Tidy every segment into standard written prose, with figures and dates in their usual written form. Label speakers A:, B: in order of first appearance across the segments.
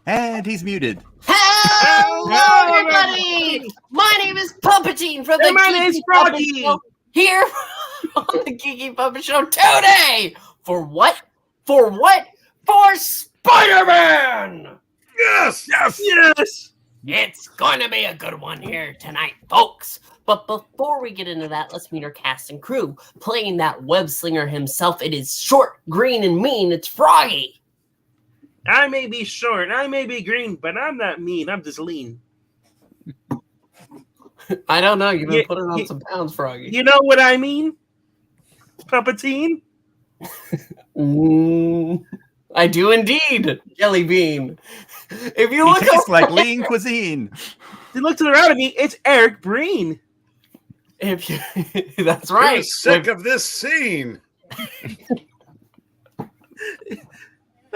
A: And he's muted.
B: Hello, everybody! My name is Puppetine from the
C: my name's Froggy.
B: Show, here on the Geeky Puppet Show today. For what? For Spider-Man!
C: Yes!
B: It's going to be a good one here tonight, folks. But before we get into that, let's meet our cast and crew. Playing that web slinger himself, it is short, green, and mean. It's Froggy.
C: I may be short, I may be green, but I'm not mean. I'm just lean.
B: I don't know. You've been putting on some pounds, Froggy.
C: You know what I mean? Puppetine?
B: I do indeed, Jelly Bean. If you look
A: He tastes like lean cuisine.
C: You look to the right of me, it's Eric Breen.
B: If you, that's right.
D: I'm sick of this scene.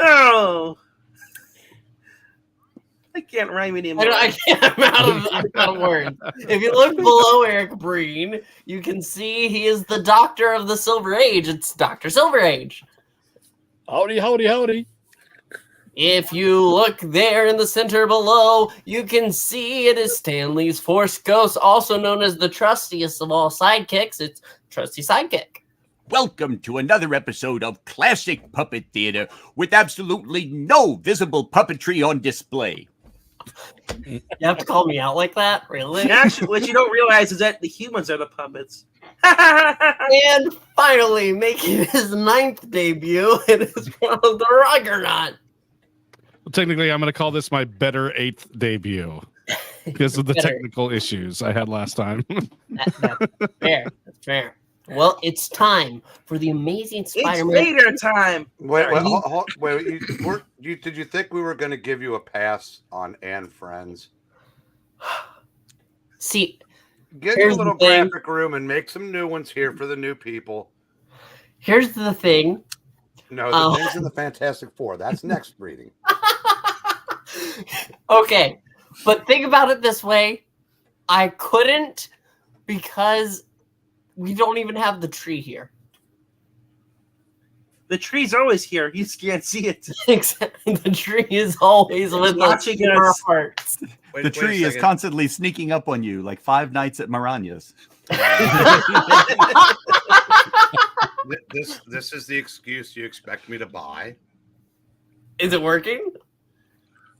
C: Oh. I can't rhyme anymore.
B: I can't. I'm out of words. If you look below Eric Breen, you can see he is the Doctor of the Silver Age. It's Dr. Silver Age.
D: Howdy, howdy, howdy.
B: If you look there in the center below, you can see it is Stanley's Force Ghost, also known as the trustiest of all sidekicks. It's Trusty Sidekick.
A: Welcome to another episode of Classic Puppet Theater with absolutely no visible puppetry on display.
B: You have to call me out like that? Really?
C: Actually, what you don't realize is that the humans are the puppets.
B: And finally, making his 9th debut, it is Ronald the Ruggernaut.
E: Well, technically, I'm going to call this my better 8th debut because of the technical issues I had last time.
B: That's fair. That's fair. Well, it's time for the Amazing Spider-Man.
C: It's Vader time.
D: Wait. Did you think we were going to give you a pass on Anne Friends?
B: See,
D: Get your little graphic room and make some new ones here for the new people.
B: Here's the thing.
D: No, the things in the Fantastic Four. That's next reading.
B: Okay, but think about it this way. I couldn't because we don't even have the tree here.
C: The tree's always here. You just can't see it.
B: Exactly. The tree is always with us in our hearts.
A: The tree is constantly sneaking up on you like Five Nights at Marania's.
D: This is the excuse you expect me to buy?
B: Is it working?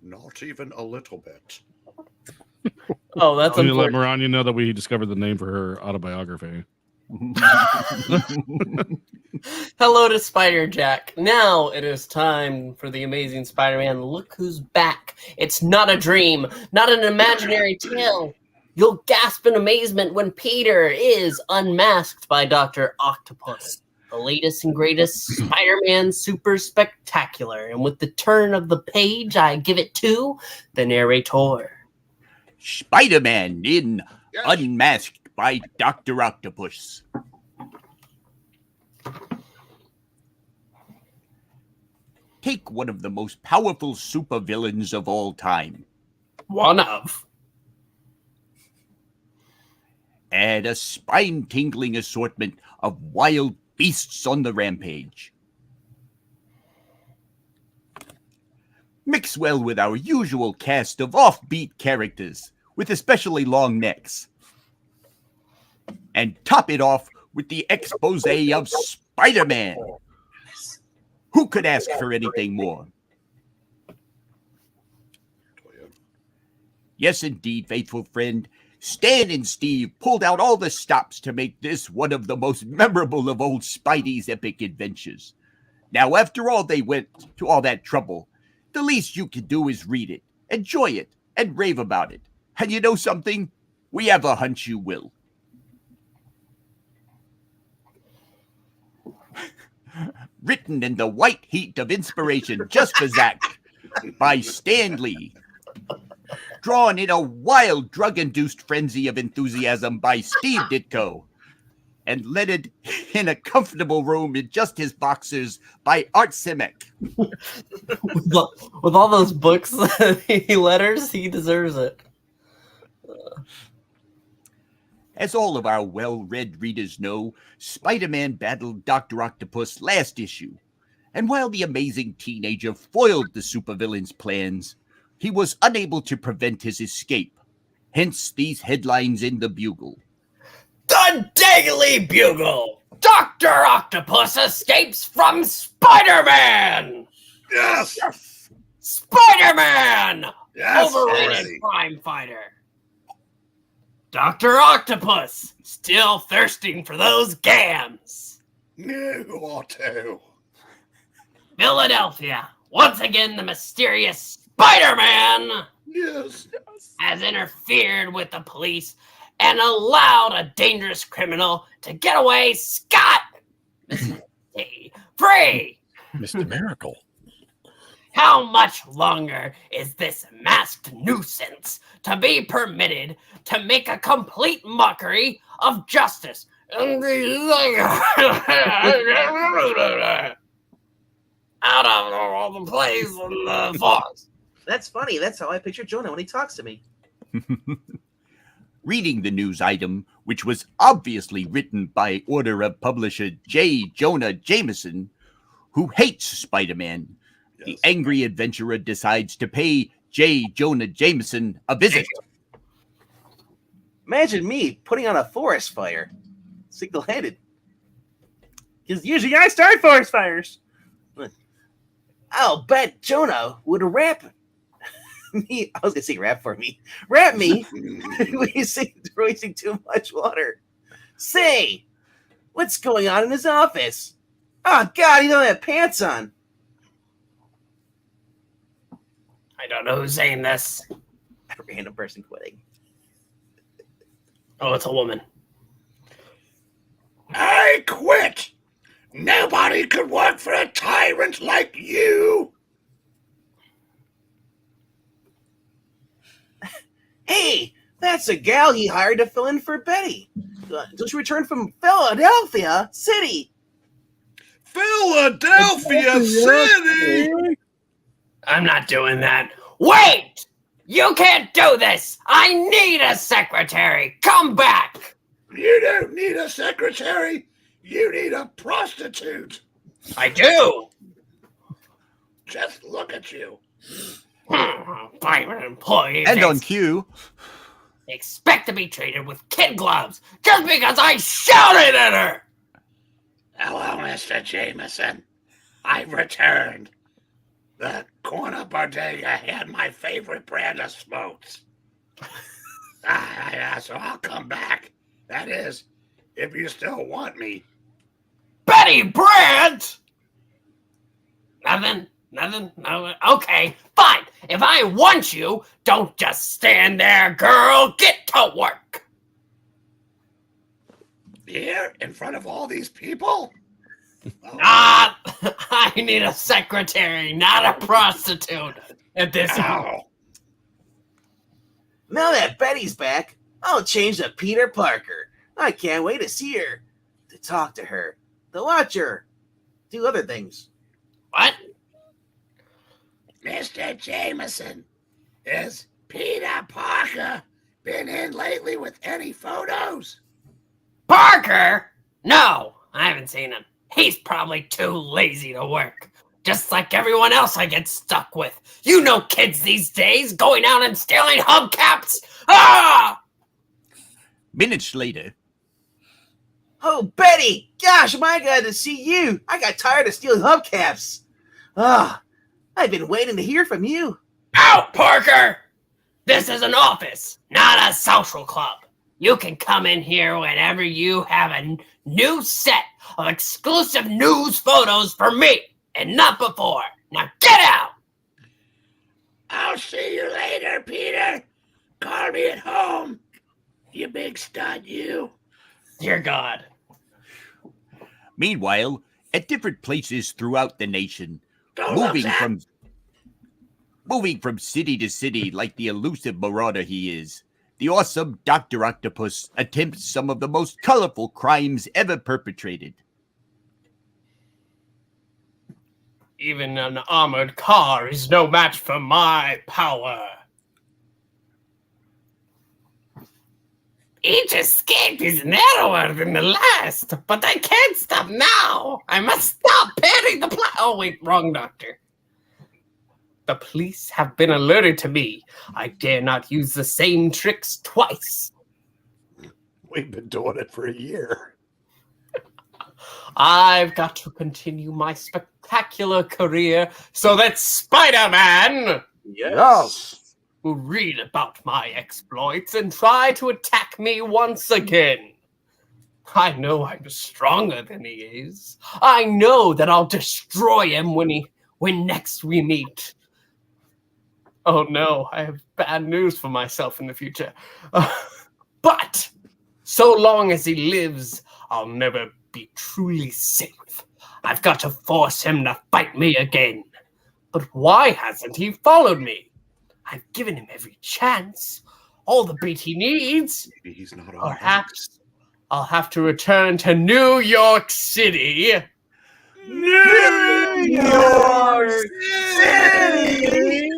D: Not even a little bit.
B: Oh, that's
E: I'm going to let
B: unfortunate.
E: Marania know that we discovered the name for her autobiography.
B: Hello to Spider Jack. Now it is time for the Amazing Spider-Man. Look who's back. It's not a dream, not an imaginary tale. You'll gasp in amazement when Peter is unmasked by Dr. Octopus, the latest and greatest Spider-Man super spectacular. And with the turn of the page, I give it to the narrator.
A: Spider-Man in Unmasked by Dr. Octopus. Take one of the most powerful supervillains of all time.
B: One of.
A: Add a spine-tingling assortment of wild beasts on the rampage. Mix well with our usual cast of offbeat characters with especially long necks. And top it off with the expose of Spider-Man. Who could ask for anything more? Yes, indeed, faithful friend. Stan and Steve pulled out all the stops to make this one of the most memorable of old Spidey's epic adventures. Now, after all they went to all that trouble, the least you can do is read it, enjoy it, and rave about it. And you know something? We have a hunch you will. Written in the white heat of inspiration just for Zach by Stan Lee. Drawn in a wild drug-induced frenzy of enthusiasm by Steve Ditko. And leaded in a comfortable room in just his boxers by Art Simic.
B: With all those books letters, he deserves it.
A: As all of our well-read readers know, Spider-Man battled Dr. Octopus last issue. And while the amazing teenager foiled the supervillain's plans, he was unable to prevent his escape. Hence these headlines in the Bugle.
B: The Daily Bugle! Dr. Octopus escapes from Spider-Man!
D: Yes.
B: Spider-Man!
D: Yes.
B: Overrated
D: already.
B: crime fighter. Dr. Octopus, still thirsting for those gams.
D: No, Otto.
B: Philadelphia, once again the mysterious Spider-Man
D: Yes.
B: has interfered with the police and allowed a dangerous criminal to get away scot-free.
E: Mr. Miracle.
B: How much longer is this masked nuisance to be permitted to make a complete mockery of justice? Out of all the place in the forest.
C: That's funny. That's how I picture Jonah when he talks to me.
A: Reading the news item, which was obviously written by order of publisher J. Jonah Jameson, who hates Spider-Man, the angry adventurer decides to pay J. Jonah Jameson a visit.
C: Imagine me putting on a forest fire, single-handed. Because usually I start forest fires. I'll bet Jonah would rap me. I was gonna say rap for me. Rap me wasting too much water. Say, what's going on in his office? Oh God, he don't have pants on.
B: I don't know who's saying this.
C: A random person quitting.
B: Oh, it's a woman.
D: I quit. Nobody could work for a tyrant like you.
C: Hey, that's a gal he hired to fill in for Betty. Just returned from Philadelphia City.
D: Philadelphia City.
B: I'm not doing that. Wait! You can't do this! I need a secretary! Come back!
D: You don't need a secretary. You need a prostitute.
B: I do!
D: Just look at you.
B: Private employees
A: And on cue,
B: expect to be treated with kid gloves just because I shouted at her!
D: Hello, Mr. Jameson. I've returned. The corner bodega had my favorite brand of smokes. So I'll come back. That is, if you still want me.
B: Betty Brandt! Nothing? No. Okay, fine. If I want you, don't just stand there, girl. Get to work.
D: Here, in front of all these people?
B: I need a secretary, not a prostitute. At this
D: Ow.
C: Now that Betty's back, I'll change to Peter Parker. I can't wait to see her, to talk to her, to watch her, do other things.
B: What?
D: Mr. Jameson, has Peter Parker been in lately with any photos?
B: Parker? No, I haven't seen him. He's probably too lazy to work. Just like everyone else I get stuck with. You know kids these days going out and stealing hubcaps. Ah!
A: minutes later,
C: Oh, Betty! Gosh, am I glad to see you. I got tired of stealing hubcaps. I've been waiting to hear from you.
B: Out, Parker! This is an office, not a social club. You can come in here whenever you have a new set of exclusive news photos for me, and not before. Now get out!
D: I'll see you later, Peter. Call me at home. You big stud, you.
B: Dear God.
A: meanwhile, at different places throughout the nation,
D: Don't look
A: moving from city to city like the elusive marauder he is, the awesome Dr. Octopus attempts some of the most colorful crimes ever perpetrated.
B: Even an armored car is no match for my power. Each escape is narrower than the last, but I can't stop now. I must stop padding the plot. Oh, wait, wrong doctor. The police have been alerted to me. I dare not use the same tricks twice.
D: We've been doing it for a year.
B: I've got to continue my spectacular career so that Spider-Man
C: Yes.
B: will read about my exploits and try to attack me once again. I know I'm stronger than he is. I know that I'll destroy him when next we meet. Oh no, I have bad news for myself in the future. But so long as he lives, I'll never be truly safe. I've got to force him to fight me again. But why hasn't he followed me? I've given him every chance. All the beat he needs.
D: Maybe he's not all
B: Perhaps I'll have to return to New York City.
C: New York City.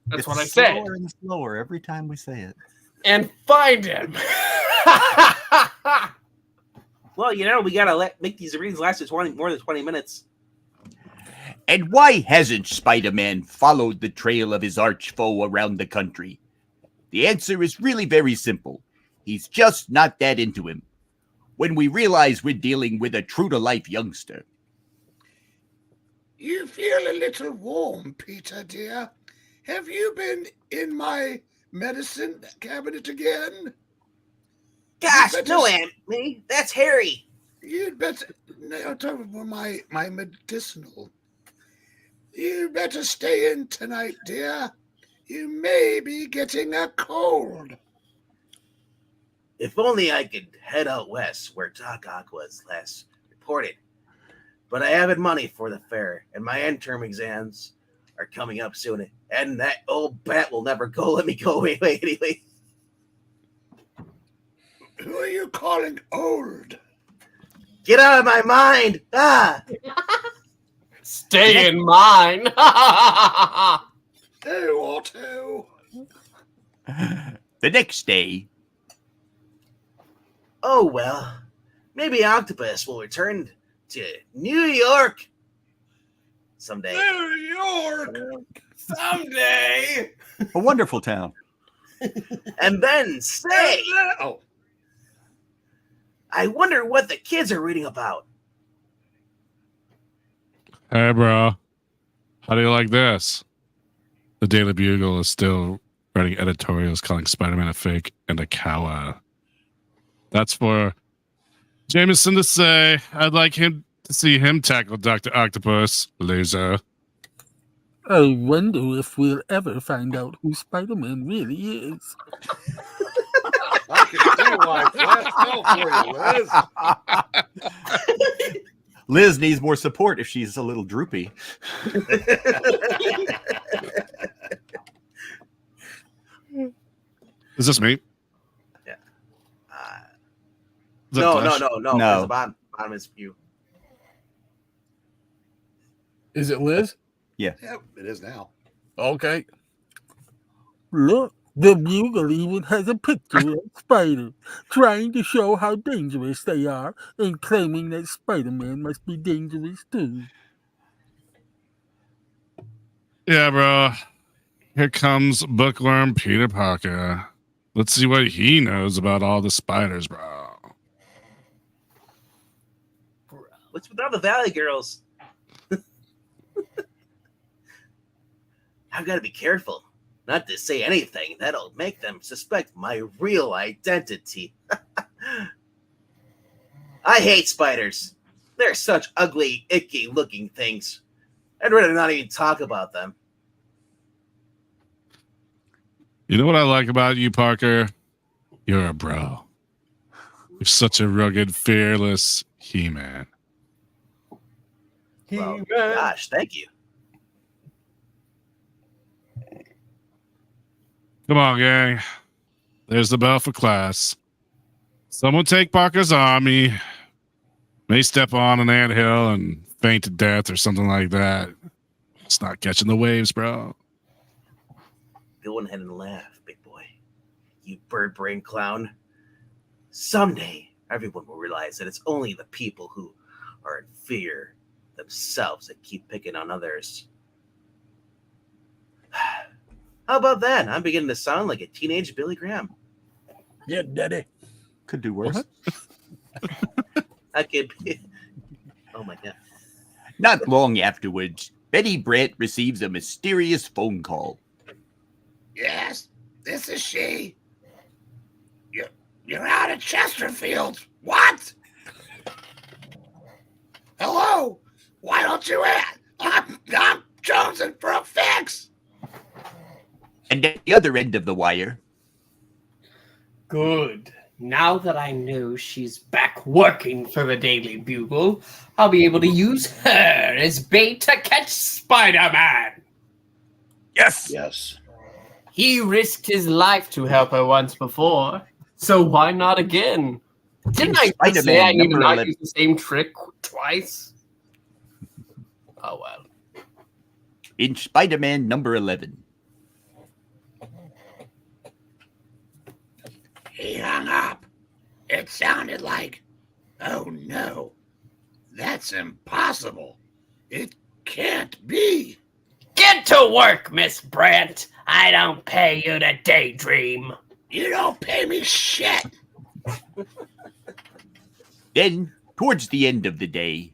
B: That's
A: It's
B: what I said.
A: slower and slower every time we say it.
B: And find him.
C: Well, we gotta make these readings last more than 20 minutes.
A: And why hasn't Spider-Man followed the trail of his arch foe around the country? The answer is really very simple. He's just not that into him. When we realize we're dealing with a true-to-life youngster.
D: You feel a little warm, Peter, dear. Have you been in my medicine cabinet again?
C: Gosh,
D: better
C: no,
D: s-
C: Aunt May. That's Harry.
D: You'd better... No, I'm talking about my medicinal. You better stay in tonight, dear. You may be getting a cold.
C: If only I could head out west where Doc Ock was last reported. But I haven't money for the fair, and my end-term exams are coming up soon. And that old bat will never let me go away anyway.
D: Who are you calling old?
C: Get out of my mind! Ah!
B: Stay in mine.
D: Hey, Otto.
A: The next day,
C: Oh, well. Maybe Octopus will return to New York someday.
D: New York.
B: Someday.
A: a wonderful town.
C: And then say,
D: Oh,
C: I wonder what the kids are reading about.
E: Hey, bro. How do you like this? The Daily Bugle is still writing editorials calling Spider-Man a fake and a coward. That's for Jameson to say. I'd like him to see him tackle Dr. Octopus, loser.
F: I wonder if we'll ever find out who Spider-Man really is.
D: I can see why flash fell for you, Liz.
A: Liz needs more support if she's a little droopy.
E: Is this me? Is that
C: No.
E: Flash?
C: No.
A: No.
C: The bottom is you.
F: Is it Liz?
D: Yep, it is now.
F: Okay. Look, the Bugle even has a picture of Spider, trying to show how dangerous they are and claiming that Spider-Man must be dangerous too.
E: Yeah, bro. Here comes bookworm Peter Parker. Let's see what he knows about all the spiders, bro.
C: What's with all the Valley Girls? I've got to be careful not to say anything that'll make them suspect my real identity. I hate spiders. They're such ugly, icky looking things. I'd rather not even talk about them.
E: You know what I like about you, Parker? You're a bro. You're such a rugged, fearless He-Man.
C: Well, gosh, thank you.
E: Come on, gang. There's the bell for class. Someone take Parker's army. May step on an anthill and faint to death or something like that. It's not catching the waves, bro.
C: Go ahead and laugh, big boy. You bird brain clown. Someday, everyone will realize that it's only the people who are in fear themselves that keep picking on others. How about that? I'm beginning to sound like a teenage Billy Graham.
D: Yeah, Daddy.
A: Could do worse.
C: I could be. Oh my god.
A: Not long afterwards, Betty Brant receives a mysterious phone call.
D: Yes, this is she. You're out at Chesterfield. What? Hello? Why don't you ask? I'm chosen for a fix.
A: And at the other end of the wire,
B: Good. Now that I know she's back working for the Daily Bugle, I'll be able to use her as bait to catch Spider-Man.
A: yes,
D: Yes.
B: He risked his life to help her once before, so why not again? Didn't I just say I need to
A: Spider-Man
B: not
A: number
B: use the same trick twice? Oh well.
A: in Spider-Man number 11.
D: He hung up. It sounded like, oh no, that's impossible. It can't be.
B: Get to work, Miss Brant. I don't pay you to daydream.
D: You don't pay me shit.
A: Then, towards the end of the day,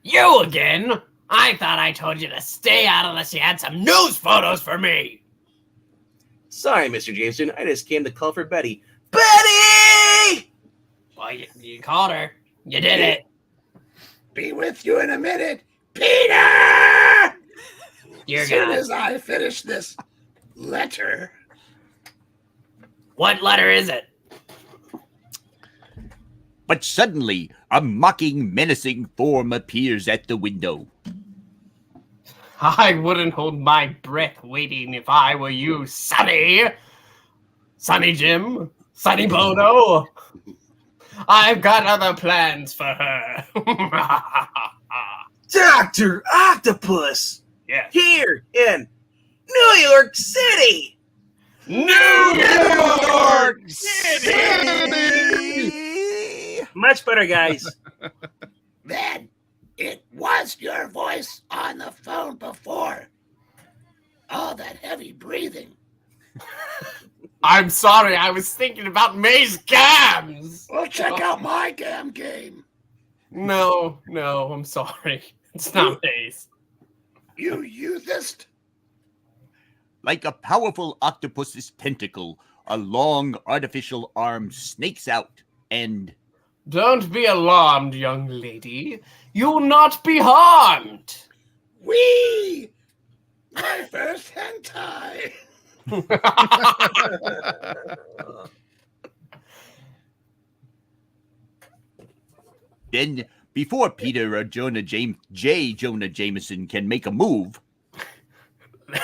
B: You again? I thought I told you to stay out unless you had some news photos for me.
C: Sorry, Mr. Jameson. I just came to call for Betty. Betty!
B: Well, you called her. You did it.
D: Be with you in a minute. Peter!
B: Dear
D: As soon
B: God.
D: as I finish this letter.
B: What letter is it?
A: but suddenly a mocking, menacing form appears at the window.
B: I wouldn't hold my breath waiting if I were you, Sonny. Sonny Jim, Sonny Bono. I've got other plans for her.
C: Dr. Octopus!
B: Yes.
C: Here in New York City!
B: New
A: York
C: City! Much better, guys.
D: Then it was your voice on the phone before. All that heavy breathing.
B: I'm sorry, I was thinking about May's gams.
D: Well, check out my gam game.
B: No, I'm sorry. It's not May's.
D: You youthist.
A: Like a powerful octopus's tentacle, a long artificial arm snakes out and...
B: Don't be alarmed, young lady. You'll not be harmed.
D: Wee! My first hentai.
A: Then, before Peter or Jonah Jameson can make a move,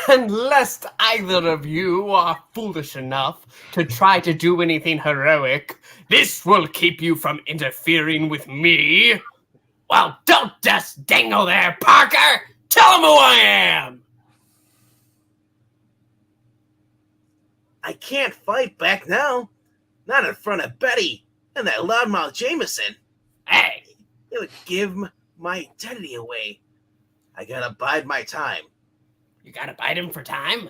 B: And lest either of you are foolish enough to try to do anything heroic, this will keep you from interfering with me. Well, don't just dangle there, Parker! Tell him who I am!
C: I can't fight back now. Not in front of Betty and that loudmouth Jameson.
B: Hey,
C: It would give my identity away. I gotta bide my time.
B: you gotta bite him for time?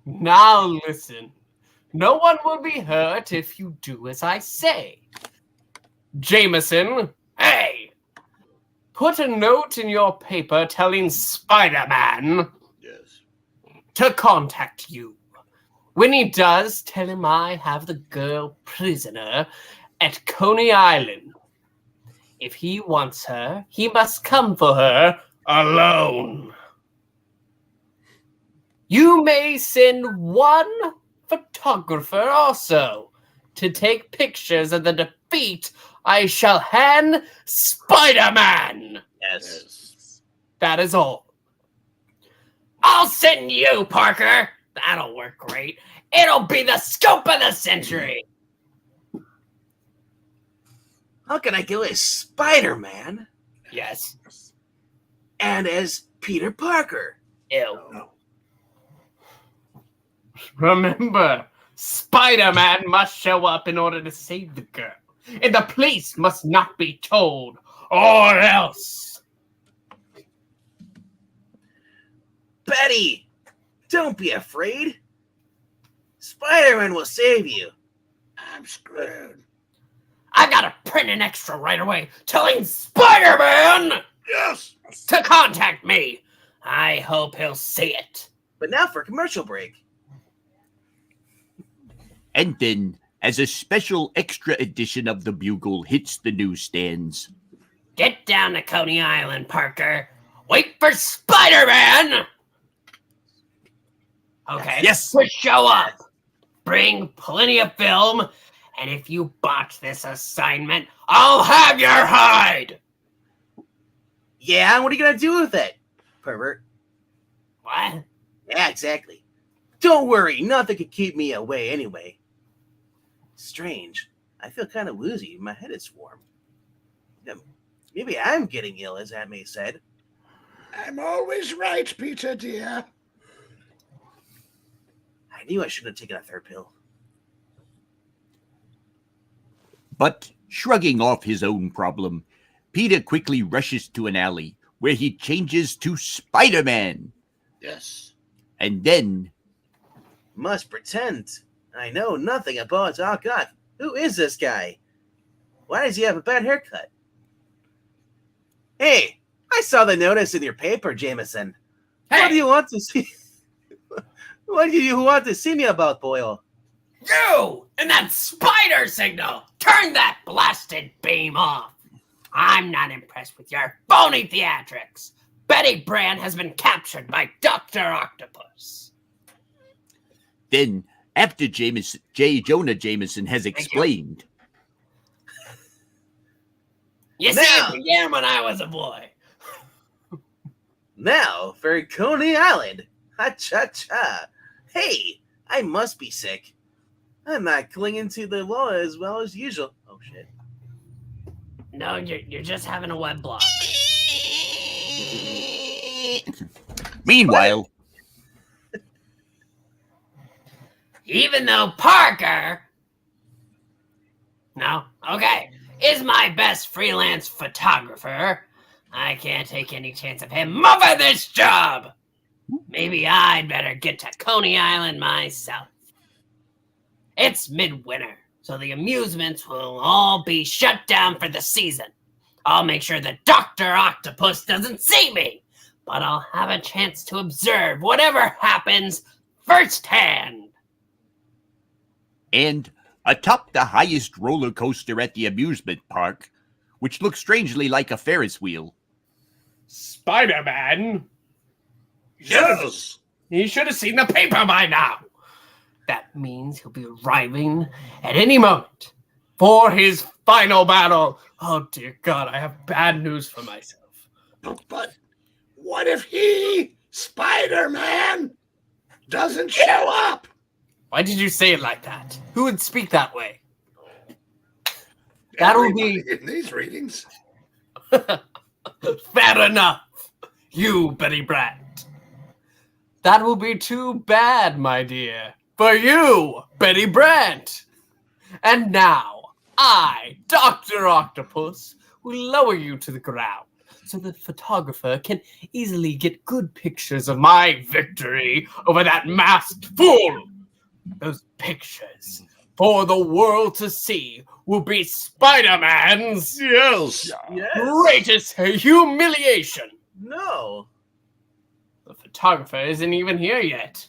B: Now listen. No one will be hurt if you do as I say. Jameson, hey! Put a note in your paper telling Spider-Man
D: Yes.
B: to contact you. When he does, tell him I have the girl prisoner at Coney Island. If he wants her, he must come for her alone. You may send one photographer also to take pictures of the defeat I shall hand Spider-Man.
C: Yes.
B: That is all. I'll send you, Parker. That'll work great. It'll be the scoop of the century.
C: How can I go as Spider-Man
B: Yes.
C: and as Peter Parker?
B: Ew.
D: No.
B: Remember, Spider-Man must show up in order to save the girl. And the police must not be told, or else.
C: Betty! Don't be afraid. Spider-Man will save you.
D: I'm screwed.
B: I gotta print an extra right away telling Spider-Man
D: Yes.
B: to contact me. I hope he'll see it.
C: But now for a commercial break.
A: And then, as a special extra edition of the Bugle hits the newsstands,
B: Get down to Coney Island, Parker. Wait for Spider-Man! Okay.
A: Yes.
B: To show up. Bring plenty of film, and if you botch this assignment, I'll have your hide!
C: Yeah, what are you going to do with it, pervert?
B: What?
C: Yeah, exactly. Don't worry, nothing could keep me away anyway. Strange. I feel kind of woozy. My head is warm. Maybe I'm getting ill, as Aunt May said.
D: I'm always right, Peter, dear.
C: I knew I shouldn't have taken a third pill.
A: but shrugging off his own problem, Peter quickly rushes to an alley where he changes to Spider-Man.
D: Yes.
A: And then,
C: Must pretend I know nothing about Doc Ock. Who is this guy? Why does he have a bad haircut? Hey, I saw the notice in your paper, Jameson. What do you want to see? What do you want to see me about, Boyle?
B: You and that spider signal! Turn that blasted beam off! I'm not impressed with your phony theatrics. Betty Brand has been captured by Dr. Octopus.
A: then after Jonah Jameson has explained,
B: You see,
C: Now-
B: I began when I was a boy.
C: Now for Coney Island. Ha-cha-cha. Hey, I must be sick. I'm not clinging to the law as well as usual. Oh, shit.
B: No, you're just having a web block.
A: meanwhile,
B: Even though Parker, no, okay, is my best freelance photographer, I can't take any chance of him muffing this job. Maybe I'd better get to Coney Island myself. It's midwinter, so the amusements will all be shut down for the season. I'll make sure that Dr. Octopus doesn't see me, but I'll have a chance to observe whatever happens firsthand.
A: and atop the highest roller coaster at the amusement park, which looks strangely like a Ferris wheel,
B: Spider-Man?
D: Yes.
B: He should have seen the paper by now. That means he'll be arriving at any moment for his final battle. Oh, dear God, I have bad news for myself.
D: But what if he, Spider-Man, doesn't show up?
B: Why did you say it like that? Who would speak that way? That'll be-
D: Everybody in these readings.
B: Fair enough, you Betty Brandt. That will be too bad, my dear, for you, Betty Brandt. And now, I, Dr. Octopus, will lower you to the ground so the photographer can easily get good pictures of my victory over that masked fool. Those pictures, for the world to see, will be Spider-Man's
D: Yes.
C: Yes.
B: greatest humiliation.
C: No.
B: The photographer isn't even here yet.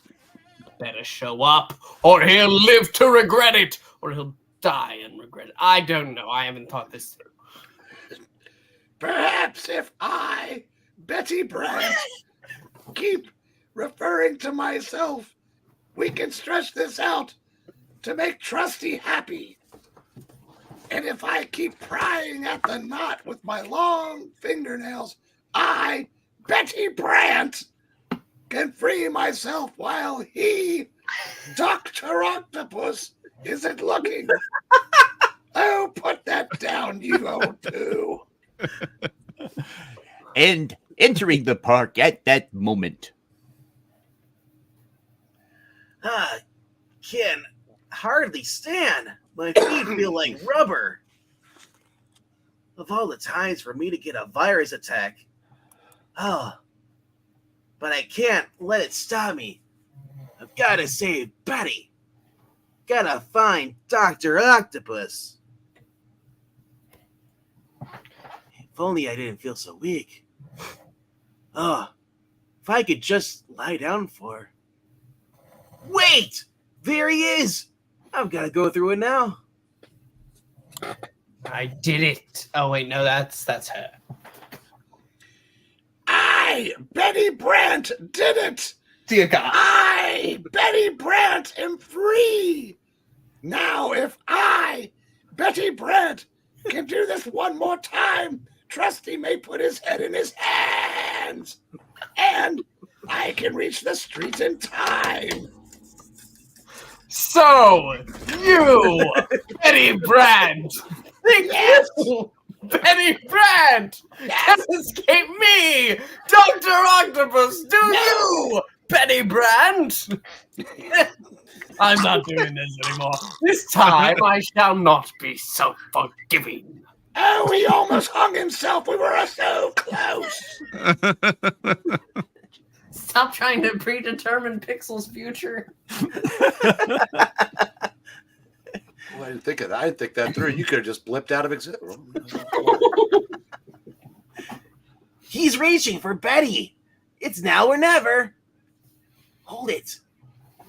B: Better show up, or he'll live to regret it, or he'll die and regret it. I don't know. I haven't thought this through.
D: Perhaps if I, Betty Brant, keep referring to myself, we can stretch this out to make Trusty happy. And if I keep prying at the knot with my long fingernails, I, Betty Brant, can free myself while he, Dr. Octopus, isn't looking. Oh, put that down, you old two.
A: and entering the park at that moment,
C: I can hardly stand. My feet feel like rubber. Of all the times for me to get a virus attack. Oh. But I can't let it stop me. I've got to save Betty. Gotta find Dr. Octopus. If only I didn't feel so weak. Oh, if I could just lie down for her. Wait! There he is! I've got to go through it now.
B: I did it. Oh wait, no, that's her.
D: I, Betty Brant, did it!
B: Dear God.
D: I, Betty Brant, am free! Now, if I, Betty Brant, can do this one more time, Trusty may put his head in his hands, and I can reach the streets in time.
B: So, you, Betty Brand, think
D: Yes.
B: you, Betty Brand, can escape me, Dr. Octopus, do you, Betty Brand? I'm not doing this anymore. This time I shall not be so forgiving.
D: Oh, he almost hung himself. We were so close.
B: Stop trying to predetermine Pixel's future.
G: Well, I didn't think of that. I didn't think that through. You could have just blipped out of existence.
C: He's reaching for Betty. It's now or never. Hold it.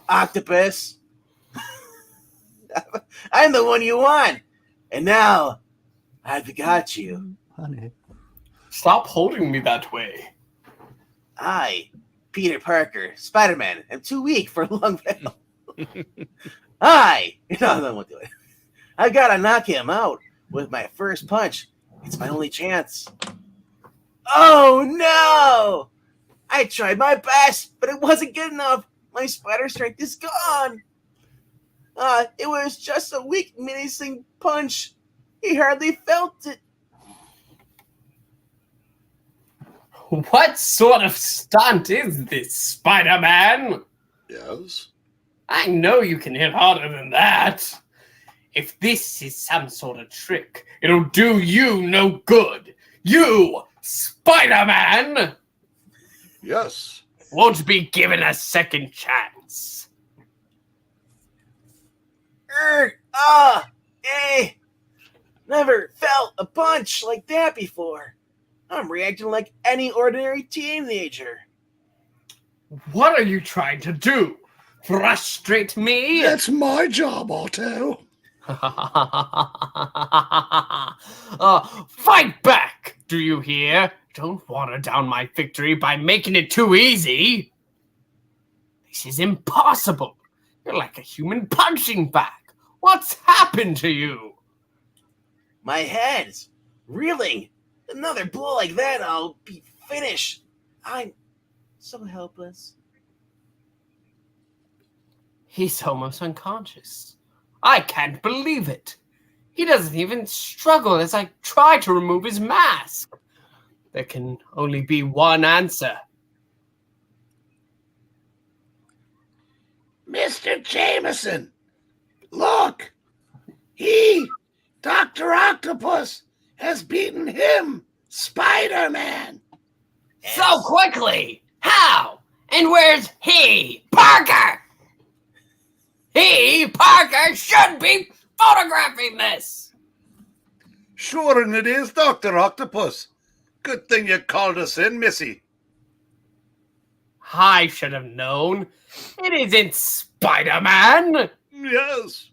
C: Octopus. I'm the one you want. And now I've got you.
A: Honey.
B: Stop holding me that way.
C: I, Peter Parker, Spider-Man, am too weak for long veil. No, won't do it. I've got to knock him out with my first punch. It's my only chance. Oh no! I tried my best, but it wasn't good enough. My spider strength is gone. It was just a weak, menacing punch. He hardly felt it.
B: What sort of stunt is this, Spider-Man?
G: Yes.
B: I know you can hit harder than that. If this is some sort of trick, it'll do you no good. You, Spider-Man,
G: Yes.
B: won't be given a second chance.
C: Never felt a punch like that before. I'm reacting like any ordinary teenager.
B: What are you trying to do? Frustrate me?
D: That's my job, Otto.
B: Fight back! Do you hear? Don't water down my victory by making it too easy. This is impossible. You're like a human punching bag. What's happened to you?
C: My head's reeling. Another blow like that, I'll be finished. I'm so helpless.
B: He's almost unconscious. I can't believe it. He doesn't even struggle as I try to remove his mask. There can only be one answer.
D: Mr. Jameson, look. Dr. Octopus, has beaten him, Spider-Man.
B: So quickly! How? And where's he? Parker! Parker, should be photographing this!
G: Sure, and it is Dr. Octopus. Good thing you called us in, Missy.
B: I should have known. It isn't Spider-Man.
G: Yes.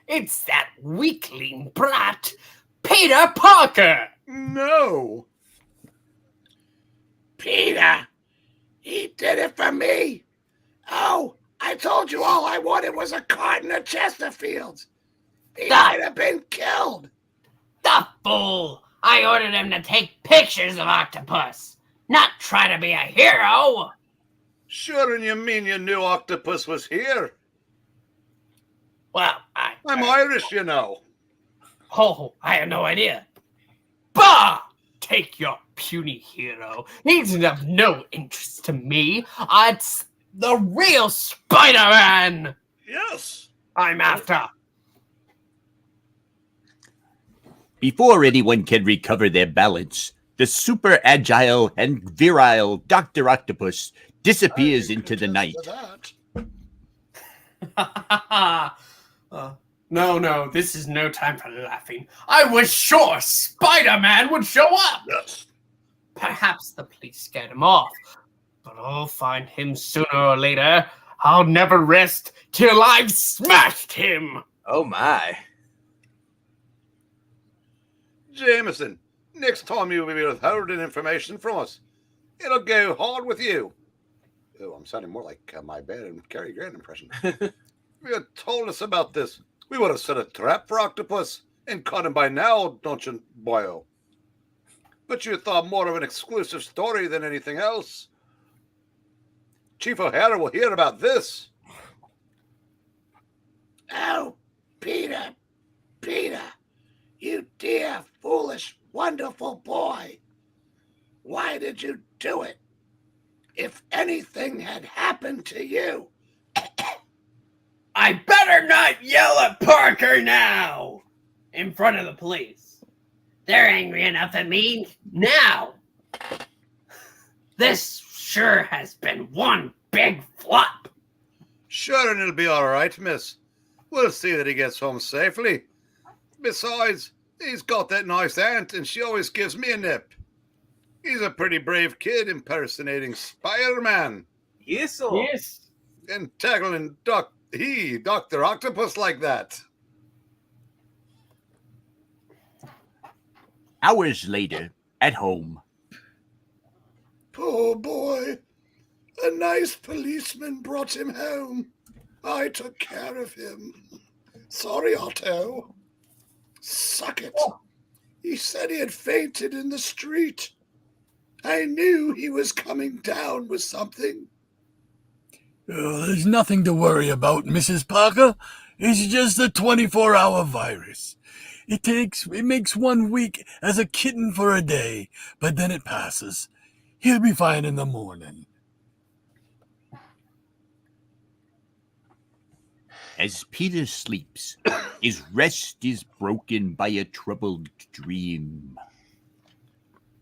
B: It's that weakling brat, Peter Parker.
G: No.
D: Peter, he did it for me. Oh, I told you all I wanted was a carton of Chesterfields. He might have been killed.
B: The fool! I ordered him to take pictures of Octopus, not try to be a hero.
G: Sure, and you mean you knew Octopus was here?
B: Well,
G: I'm Irish, you know.
B: Oh, I had no idea. Bah! Take your puny hero. He's of no interest to me. It's the real Spider-Man
G: Yes.
B: I'm after.
A: Before anyone can recover their balance, the super agile and virile Dr. Octopus disappears into the night.
B: No, this is no time for laughing. I was sure Spider-Man would show up.
G: Yes.
B: Perhaps the police scared him off, but I'll find him sooner or later. I'll never rest till I've smashed him.
C: Oh my.
G: Jameson, next time you'll be withholding information from us, it'll go hard with you. Oh, I'm sounding more like my bad and Cary Grant impression. If you had told us about this, we would have set a trap for Octopus and caught him by now, don't you, boyo? But you thought more of an exclusive story than anything else. Chief O'Hara will hear about this.
D: Oh, Peter, you dear, foolish, wonderful boy. Why did you do it? If anything had happened to you.
B: I better not yell at Parker now in front of the police. They're angry enough at me now. This sure has been one big flop.
G: Sure, and it'll be all right, miss. We'll see that he gets home safely. Besides, he's got that nice aunt, and she always gives me a nip. He's a pretty brave kid impersonating Spider-Man
C: Yes.
G: and tackling Dr. Octopus like that.
A: Hours later, at home.
D: Poor boy. A nice policeman brought him home. I took care of him. Sorry, Otto. Suck it. He said he had fainted in the street. I knew he was coming down with something.
F: There's nothing to worry about, Mrs. Parker. It's just a 24-hour virus. It makes 1 week as a kitten for a day, but then it passes. He'll be fine in the morning.
A: As Peter sleeps, his rest is broken by a troubled dream.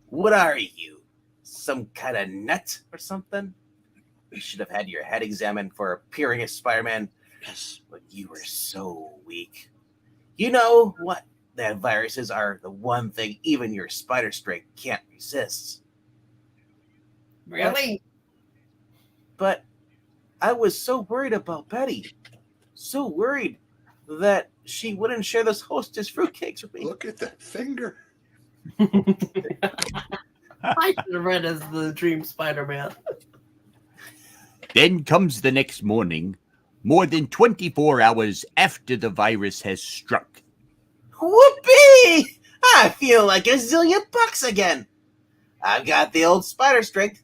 C: What are you? Some kind of nut or something? You should have had your head examined for appearing as Spider-Man. Yes. But you were so weak. You know what? That viruses are the one thing even your spider strength can't resist.
B: Really?
C: But I was so worried about Betty. So worried that she wouldn't share those Hostess fruitcakes with me.
G: Look at that finger.
B: I should have read as the Dream Spider-Man.
A: Then comes the next morning, more than 24 hours after the virus has struck.
C: Whoopee! I feel like $1,000,000 again. I've got the old spider strength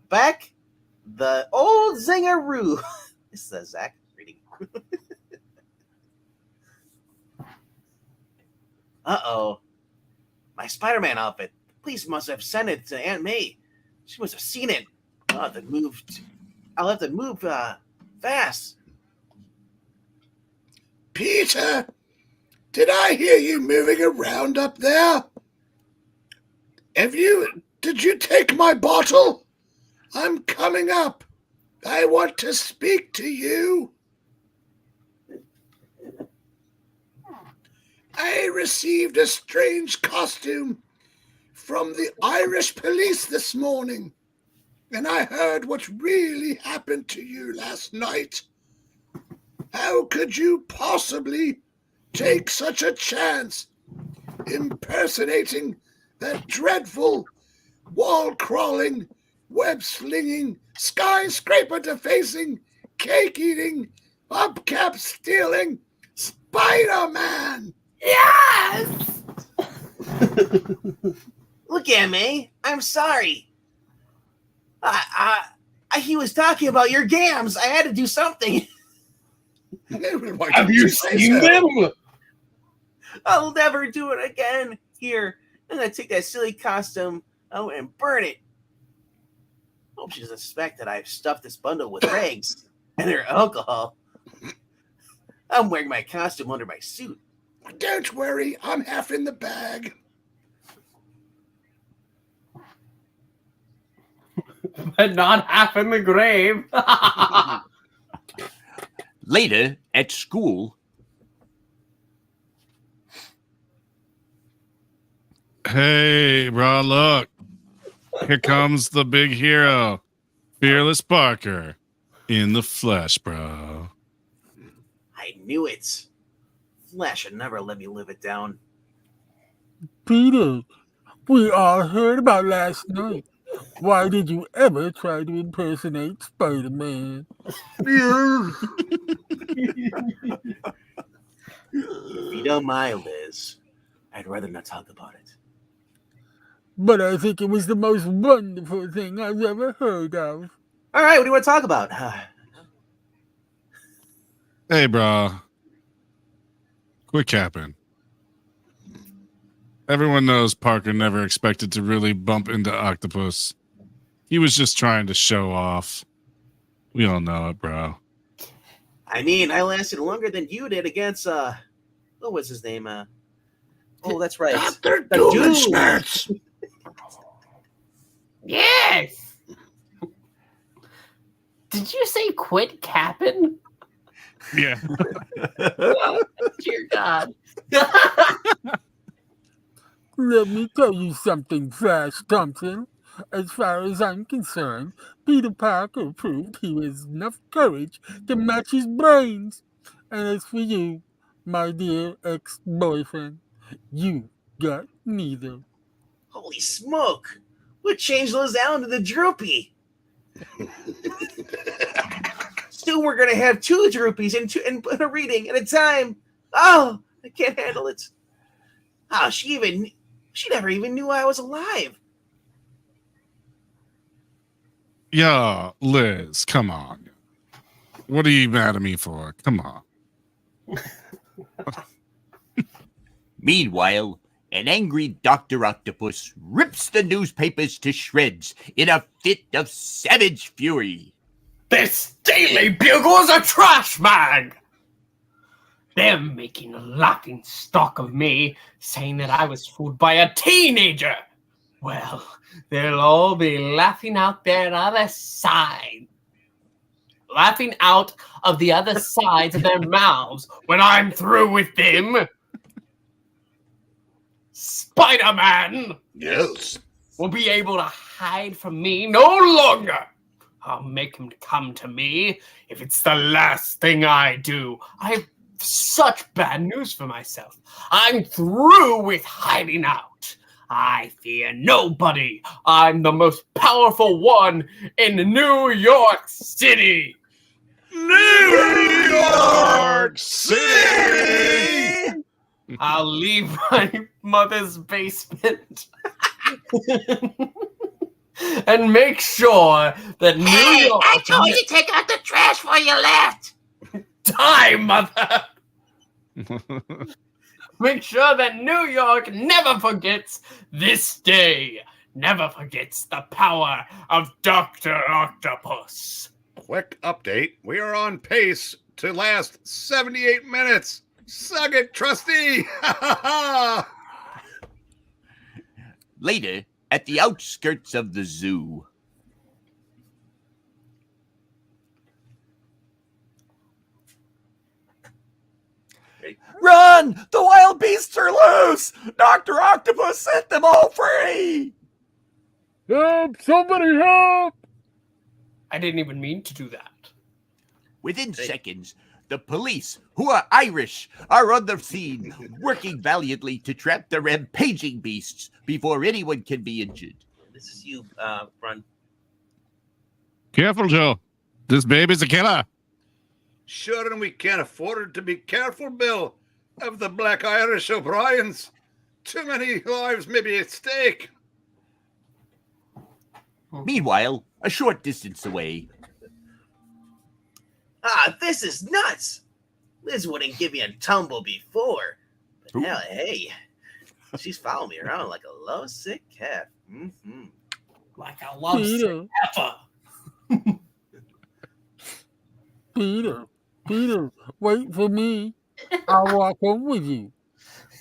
C: back. The old zingaroo. This is Zach reading. Uh-oh. My Spider-Man outfit. The police must have sent it to Aunt May. She must have seen it. I'll have to move fast.
D: Peter, did I hear you moving around up there? Did you take my bottle? I'm coming up. I want to speak to you. I received a strange costume from the Irish police this morning, and I heard what really happened to you last night. How could you possibly take such a chance impersonating that dreadful, wall-crawling, web-slinging, skyscraper-defacing, cake-eating, hubcap-stealing Spider-Man?
B: Yes!
C: Look at me. I'm sorry. He was talking about your gams. I had to do something.
D: Have you seen them?
C: I'll never do it again. Here, I'm going to take that silly costume out and burn it. Hope she doesn't suspect that I've stuffed this bundle with rags and their alcohol. I'm wearing my costume under my suit.
D: Don't worry, I'm half in the bag.
B: But not half in the grave.
A: Later, at school,
E: Hey, bro, look. Here comes the big hero, Fearless Parker, in the flesh, bro.
C: I knew it. Flash would never let me live it down.
F: Peter, we all heard about last night. Why did you ever try to impersonate Spider-Man?
C: If you don't mind, Liz, I'd rather not talk about it.
F: But I think it was the most wonderful thing I've ever heard of.
C: All right, what do you want to talk about?
E: Hey, bro. Quit capping. Everyone knows Parker never expected to really bump into Octopus. He was just trying to show off. We all know it, bro.
C: I mean, I lasted longer than you did against, what was his name? Oh, that's right.
D: Dr.
C: The
D: Doomensmerts.
B: Yes. Did you say quit capping?
E: Yeah.
B: Dear God.
F: Let me tell you something, Flash Thompson. As far as I'm concerned, Peter Parker proved he has enough courage to match his brains. And as for you, my dear ex-boyfriend, you got neither.
C: Holy smoke! What changed Liz Allen to the droopy? Soon we're gonna have 2 droopies in a reading at a time. Oh, I can't handle it. Oh, she never even knew I was alive.
E: Yo, Liz, come on. What are you mad at me for? Come on.
A: meanwhile, an angry Dr. Octopus rips the newspapers to shreds in a fit of savage fury.
B: This Daily Bugle is a trash bag! They're making a laughing stock of me, saying that I was fooled by a teenager. Well, they'll all be laughing out their other side. Laughing out of the other sides of their mouths when I'm through with them. Spider-Man
G: Yes.
B: will be able to hide from me no longer. I'll make him come to me if it's the last thing I do. I have such bad news for myself. I'm through with hiding out. I fear nobody. I'm the most powerful one in New York City.
G: New York City!
B: I'll leave my mother's basement and make sure that New York...
C: I told you to take out the trash before you left.
B: Die, mother! Make sure that New York never forgets this day. Never forgets the power of Dr. Octopus.
G: Quick update. We are on pace to last 78 minutes. Suck it, Trusty!
A: Later, at the outskirts of the zoo. Run! The wild beasts are loose! Dr. Octopus set them all free!
F: Help! Somebody help!
B: I didn't even mean to do that.
A: Within seconds, the police, who are Irish, are on the scene, working valiantly to trap the rampaging beasts before anyone can be injured.
C: This is you, Run.
E: Careful, Joe. This baby's a killer.
G: Sure, and we can't afford to be careful, Bill, of the Black Irish O'Briens. Too many lives may be at stake.
A: Meanwhile, a short distance away,
C: This is nuts. Liz wouldn't give me a tumble before. But hell, hey, she's following me around like a lovesick cat. Mm-hmm.
B: Like I love
F: Peter,
B: ever.
F: Peter, wait for me. I'll walk home with you.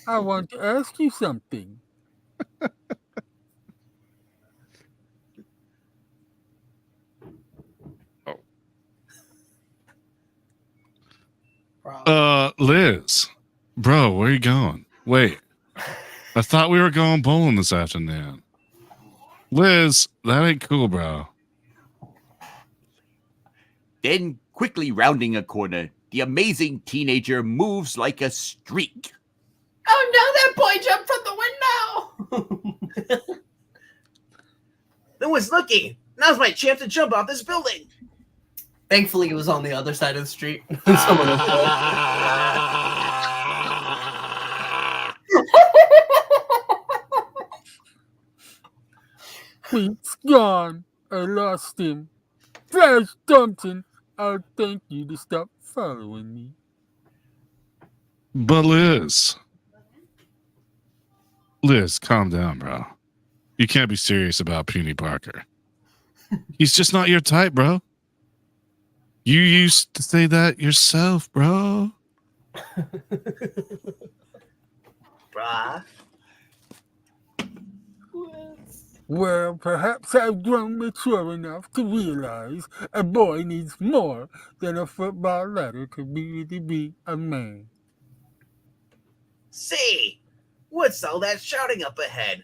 F: I want to ask you something.
E: Liz. Bro, where are you going? Wait. I thought we were going bowling this afternoon. Liz, that ain't cool, bro.
A: Then, quickly rounding a corner, the amazing teenager moves like a streak.
B: Oh no, that boy jumped from the window!
C: No one's looking. Now's my chance to jump off this building.
B: Thankfully, it was on the other side of the street. Someone else
F: Pete's gone. I lost him. Flash Thompson, I'll thank you to stop following me.
E: But Liz, calm down, bro. You can't be serious about Puny Parker. He's just not your type, bro. You used to say that yourself, bro.
C: Bruh.
F: Well, perhaps I've grown mature enough to realize a boy needs more than a football ladder to be a man.
C: Say, what's all that shouting up ahead?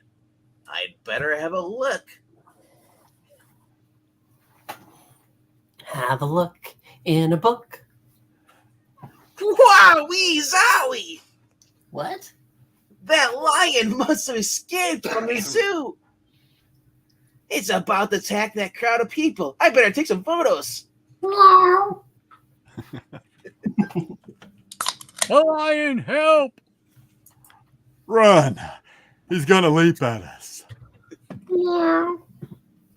C: I'd better have a look.
B: Have a look in a book.
C: Wowee zowie!
B: What?
C: That lion must have escaped from the zoo. It's about to attack that crowd of people. I better take some photos.
B: Meow.
F: Lion, help!
A: Run! He's gonna leap at us.
B: Meow.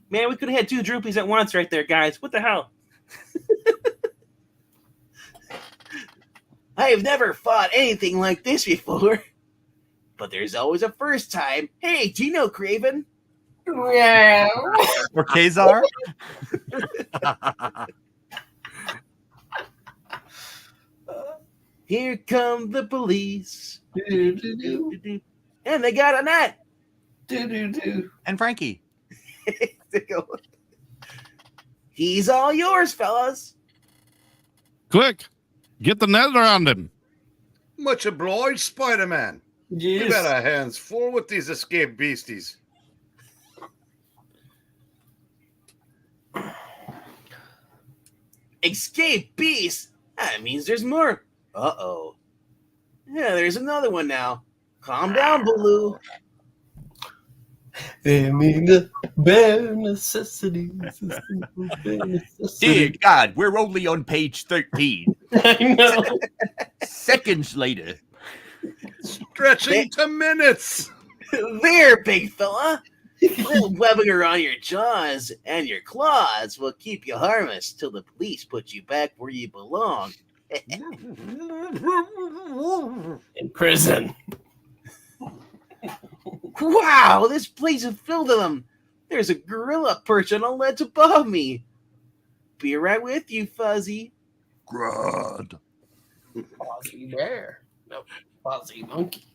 C: Man, we could have had two droopies at once right there, guys. What the hell? I have never fought anything like this before. But there's always a first time. Hey, do you know Craven?
B: Meow.
A: Or Kazar?
C: Here come the police.
B: Do-do-do.
C: And they got a net.
B: Do-do-do.
A: And Frankie.
C: He's all yours, fellas.
E: Quick, get the net around him.
G: Much obliged, Spider-Man. We've had
B: Yes.
G: our hands full with these escaped beasties.
C: Escape beast. That means there's more. Uh-oh. Yeah, there's another one now. Calm down, Baloo.
B: They mean the bare necessities.
A: Dear God, we're only on page 13.
B: I know.
A: Seconds later.
G: Stretching to minutes.
C: There, big fella. A little webbing around your jaws and your claws will keep you harmless till the police put you back where you belong.
B: In prison.
C: Wow, this place is filled with them. There's a gorilla perched on a ledge above me. Be right with you, Fuzzy.
A: God.
B: Fuzzy bear. No, fuzzy monkey.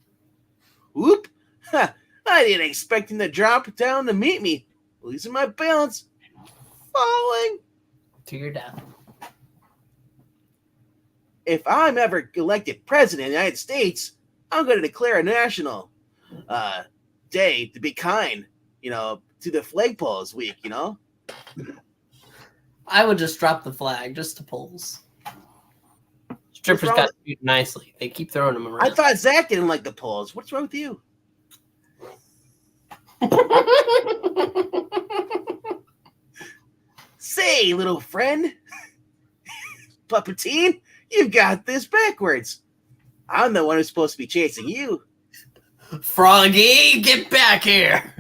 C: Whoop! Ha, I didn't expect him to drop down to meet me. Losing my balance. Falling.
B: To your death.
C: If I'm ever elected president of the United States, I'm going to declare a national day to be kind, to the flagpoles week,
B: I would just drop the flag just to polls. Strippers
C: wrong
B: got to do it nicely. They keep throwing them around.
C: I thought Zach didn't like the polls. What's wrong with you? Say, little friend. Puppetine, you've got this backwards. I'm the one who's supposed to be chasing you.
B: Froggy, get back here!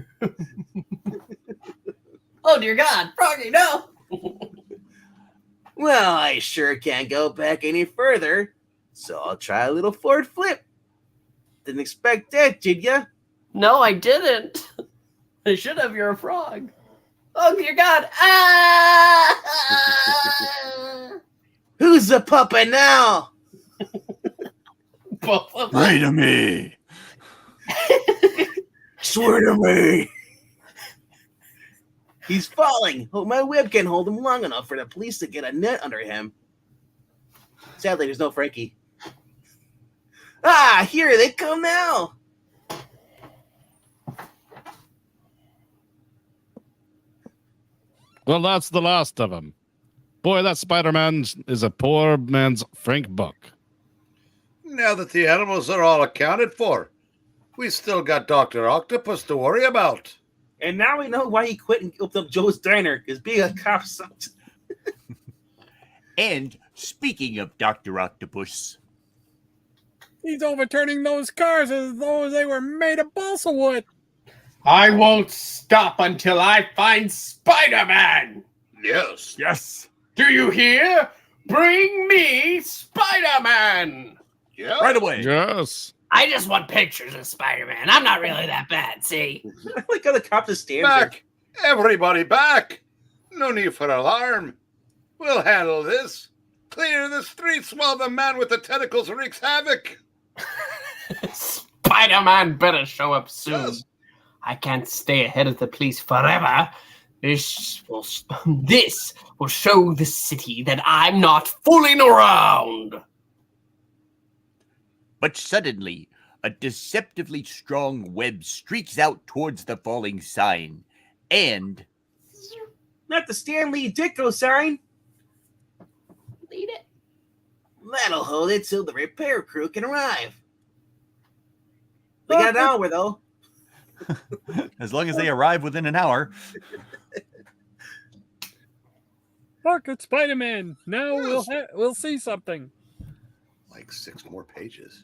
B: Oh dear God, Froggy, no!
C: Well, I sure can't go back any further, so I'll try a little forward flip. Didn't expect that, did ya?
B: No, I didn't. I should have. You're a frog. Oh dear God! Ah!
C: Who's the puppet now?
A: Pray to me.
C: Swear to me. He's falling. Hope my whip can hold him long enough for the police to get a net under him. Sadly, there's no Frankie. Ah, here they come now.
E: Well, that's the last of them. Boy, that Spider-Man is a poor man's Frank Buck.
G: Now that the animals are all accounted for, we still got Dr. Octopus to worry about.
C: And now we know why he quit and opened up Joe's Diner, because being a cop sucks.
A: And speaking of Dr. Octopus,
F: He's overturning those cars as though they were made of balsa wood.
B: I won't stop until I find Spider-Man.
G: Yes.
A: yes,
B: Do you hear? Bring me Spider-Man.
G: Yeah.
A: right away.
E: Yes.
B: I just want pictures of Spider-Man. I'm not really that bad, see?
C: I like how the cop just stands there.
G: Back. Everybody back. No need for alarm. We'll handle this. Clear the streets while the man with the tentacles wreaks havoc.
B: Spider-Man better show up soon.
G: Yes.
B: I can't stay ahead of the police forever. This will show the city that I'm not fooling around.
A: But suddenly, a deceptively strong web streaks out towards the falling sign, and
C: Not the Stanley Ditko sign.
B: Lead it.
C: That'll hold it till the repair crew can arrive. We got an hour, though.
A: as long as they arrive within an hour,
F: Look, it's Spider-Man. Now we'll see something.
G: Like 6 more pages.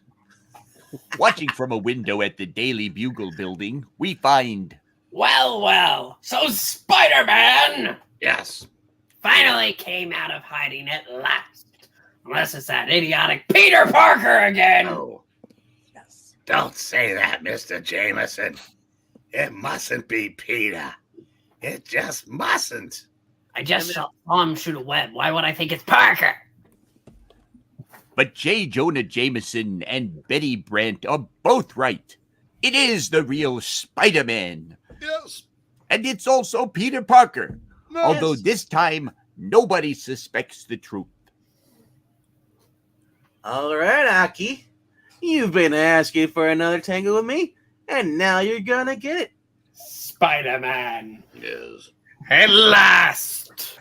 A: watching from a window at the Daily Bugle building, we find
B: Well, so Spider-Man
G: Yes.
B: finally came out of hiding at last. Unless it's that idiotic Peter Parker again.
G: Oh. Don't say that, Mr. Jameson. It mustn't be Peter. It just mustn't.
B: I just saw him shoot a web. Why would I think it's Parker?
A: But Jonah Jameson and Betty Brant are both right. It is the real Spider-Man.
G: Yes.
A: And it's also Peter Parker.
G: No.
A: Although this time, nobody suspects the truth.
C: All right, Aki. You've been asking for another tango with me, and now you're gonna get it.
B: Spider-Man.
G: Yes.
B: At last!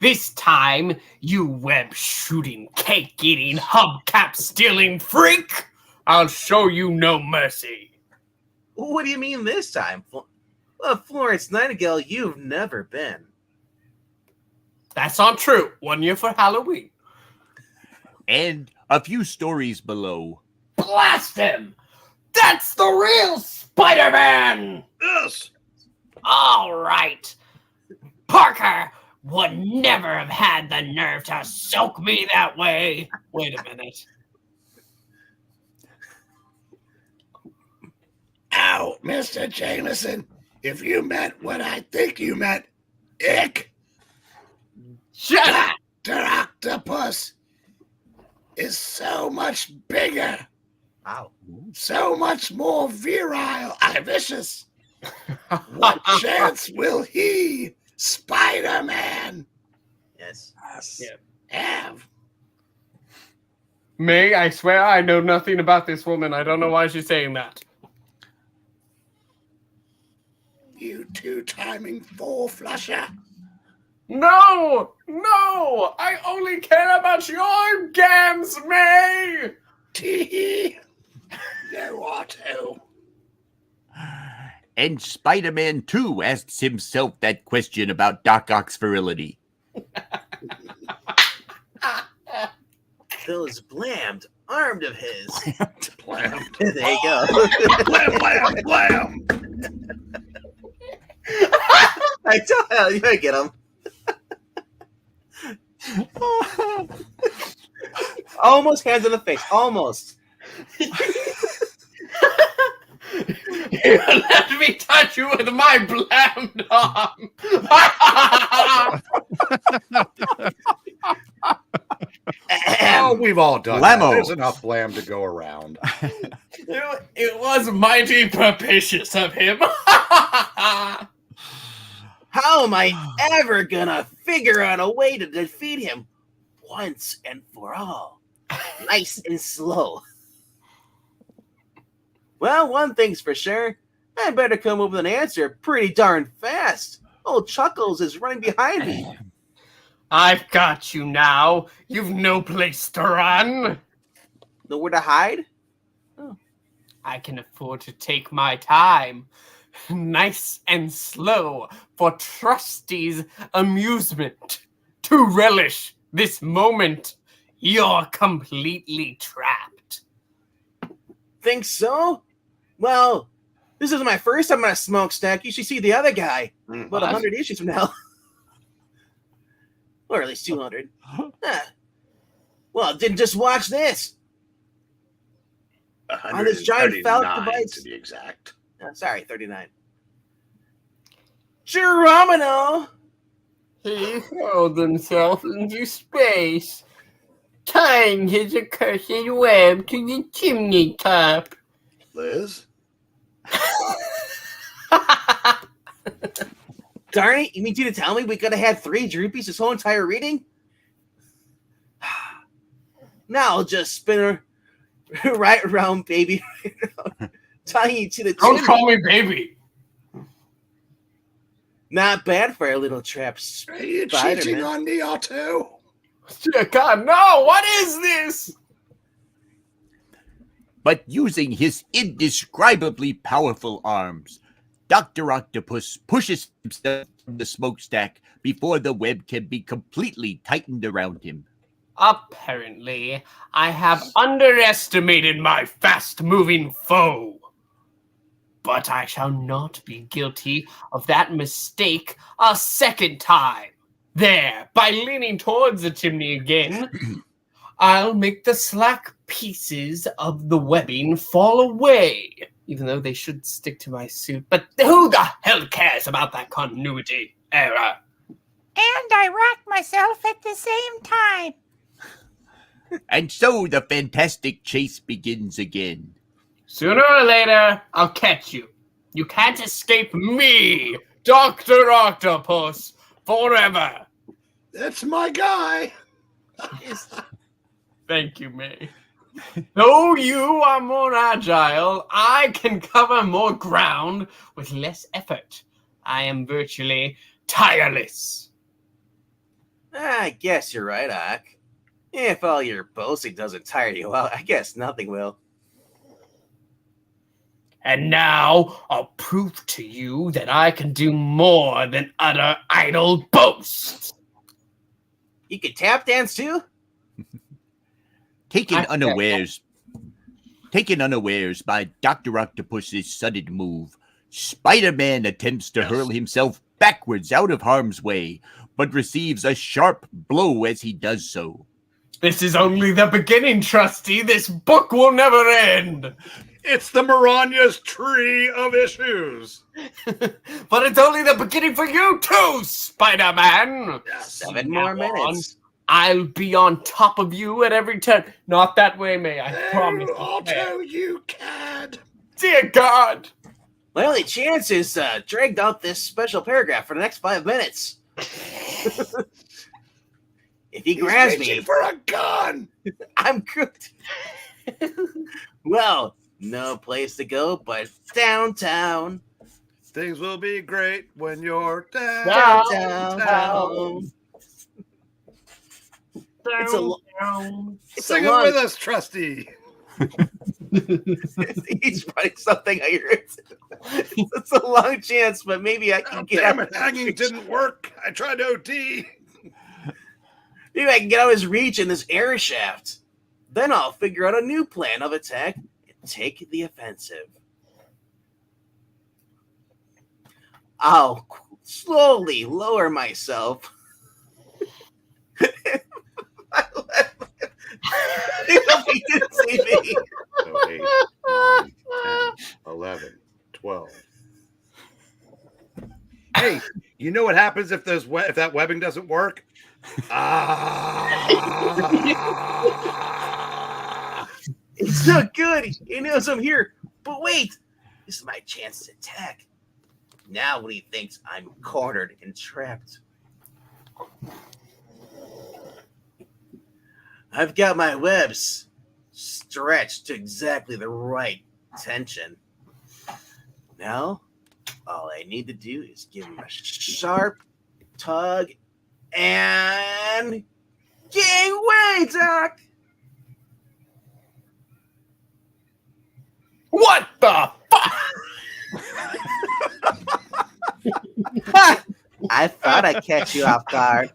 B: This time, you web-shooting, cake-eating, hubcap-stealing freak! I'll show you no mercy.
C: What do you mean this time? Well, Florence Nightingale, you've never been.
B: That's not true. 1 year for Halloween.
A: And a few stories below.
B: Blast him! That's the real Spider-Man!
G: Yes.
B: All right. Parker would never have had the nerve to soak me that way. Wait a minute.
G: Ow, Mr. Jameson. If you meant what I think you meant, ick.
B: Shut up!
G: Dr. Octopus is so much bigger,
C: Wow.
G: so much more virile and vicious. What chance will he, Spider-Man,
C: Yes.
G: have?
B: May, I swear I know nothing about this woman. I don't know why she's saying that.
G: You two-timing four-flusher.
B: No! I only care about your gams, May!
G: Tee. You ought to.
A: And Spider-Man 2 asks himself that question about Doc Ock's virility.
C: Those blammed armed of his.
G: Blam.
C: There you go.
G: Blam, blam, blam.
C: I tell you, I get him. Almost hands in the face. Almost.
B: You let me touch you with my blam arm.
G: Oh, we've all done
A: Blammo.
G: that. There's enough blam to go around.
B: It was mighty propitious of him.
C: How am I ever gonna figure out a way to defeat him once and for all? Nice and slow. Well, one thing's for sure. I better come up with an answer pretty darn fast. Old Chuckles is running behind me.
B: I've got you now. You've no place to run.
C: Nowhere to hide?
B: I can afford to take my time. Nice and slow for Trusty's amusement. To relish this moment, you're completely trapped.
C: Think so? Well, this is my first time on a smokestack. You should see the other guy. About 100 issues from now. Or at least 200. Well, then just watch this. On this giant felt device.
G: To be exact.
C: Sorry, 39. Geronimo!
B: He hurled himself into space, tying his accursed web to the chimney top.
G: Liz?
C: Darn it, you mean to tell me we could have had 3 Droopies this whole entire reading? Now I'll just spin her right around, baby. Tying you to the
B: Don't
C: chimney.
B: call me baby.
C: Not bad for a little trap.
G: Are you
C: Spider-Man.
G: cheating on me, Otto?
B: Dear God, no! What is this?
A: But using his indescribably powerful arms, Dr. Octopus pushes himself from the smokestack before the web can be completely tightened around him.
B: Apparently, I have underestimated my fast-moving foe. But I shall not be guilty of that mistake a second time. There, by leaning towards the chimney again, I'll make the slack pieces of the webbing fall away, even though they should stick to my suit. But who the hell cares about that continuity error?
H: And I rocked myself at the same time.
A: And so the fantastic chase begins again.
B: Sooner or later, I'll catch you. You can't escape me, Dr. Octopus, forever.
G: That's my guy.
B: Thank you, May. Though you are more agile, I can cover more ground with less effort. I am virtually tireless.
C: I guess you're right, Ock. If all your boasting doesn't tire you out, I guess nothing will.
B: And now I'll prove to you that I can do more than utter idle boasts.
C: You can tap dance too?
A: Taken unawares by Dr. Octopus's sudden move, Spider-Man attempts to hurl himself backwards out of harm's way, but receives a sharp blow as he does so.
B: This is only the beginning, Trusty. This book will never end.
G: It's the Miranya's tree of issues.
B: But it's only the beginning for you too, Spider-Man.
G: Yes.
C: 7 more minutes.
B: I'll be on top of you at every turn. Not that way, May. I promise.
G: Otto, you cad.
B: Dear God.
C: My only chance is dragged out this special paragraph for the next 5 minutes. If he grabs me
G: for a gun,
C: I'm cooked. Well, no place to go but downtown.
G: things will be great when you're down.
C: Downtown. It's
G: Sing it with us, Trusty.
C: He's writing something I heard. It's a long chance, but maybe I can get
G: Damn
C: out.
G: it, hanging didn't work. I tried OD.
C: Maybe I can get out of his reach in this air shaft. Then I'll figure out a new plan of attack and take the offensive. I'll slowly lower myself. He didn't say me.
G: 8, 9, 10, 11, 12. Hey, you know what happens if there's if that webbing doesn't work?
C: It's not good. He knows I'm here. But wait, this is my chance to attack. Now when he thinks I'm cornered and trapped. I've got my webs stretched to exactly the right tension. Now, all I need to do is give him a sharp tug and gangway, Doc.
B: What the fuck?
C: I thought I'd catch you off guard.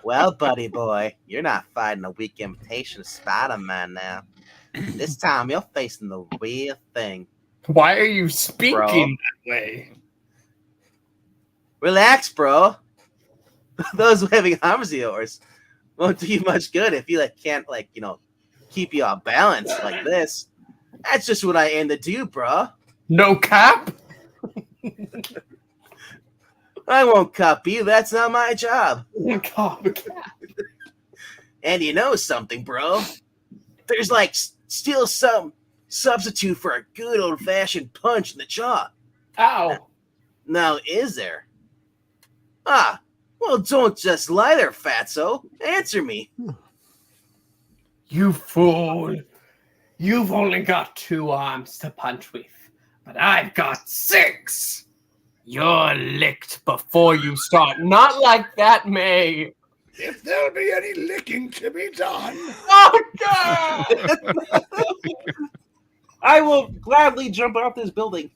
C: Well, buddy boy, you're not fighting a weak imitation of Spider-Man now. This time you're facing the real thing.
B: Why are you speaking
C: Bro.
B: that way?
C: Relax, bro. Those waving arms of yours won't do you much good if you can't keep you off balance like this. That's just what I aim to do, bro.
B: No cap?
C: I won't cup you. That's not my job.
B: Cap.
C: And you know something, bro? There's still some substitute for a good old-fashioned punch in the jaw.
B: Ow.
C: Now, is there? Ah, well, don't just lie there, fatso. Answer me.
B: You fool. You've only got 2 arms to punch with, but I've got 6. You're licked before you start. Not like that, May.
D: If there'll be any licking to be done.
B: Oh, God!
C: I will gladly jump off this building.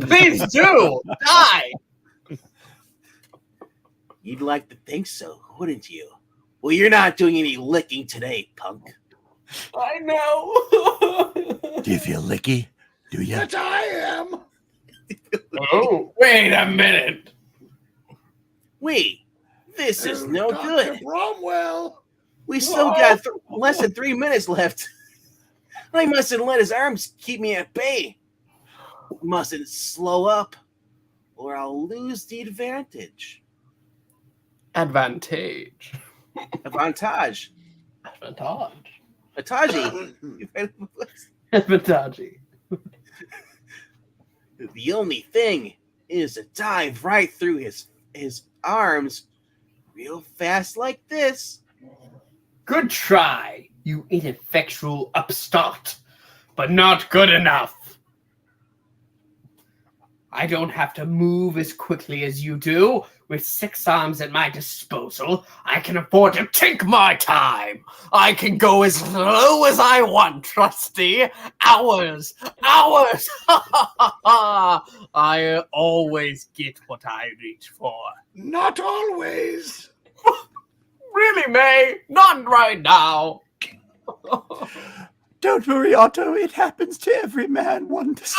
B: Please do! Die!
C: You'd like to think so, wouldn't you? Well, you're not doing any licking today, punk.
B: I know.
A: Do you feel licky? Do you?
D: But I am.
B: Oh, wait a minute.
C: This is no
D: Dr.
C: good.
D: Bromwell.
C: We still got less than 3 minutes left. I mustn't let his arms keep me at bay. Mustn't slow up, or I'll lose the advantage.
B: Advantage.
C: Avantage.
B: Advantage.
C: Ataji.
B: Advantage.
C: The only thing is to dive right through his arms real fast like this.
B: Good try, you ineffectual upstart, but not good enough. I don't have to move as quickly as you do. With 6 arms at my disposal, I can afford to take my time. I can go as low as I want, trusty. Hours. I always get what I reach for.
D: Not always.
B: Really, May? Not right now.
A: Don't worry, Otto. It happens to every man once.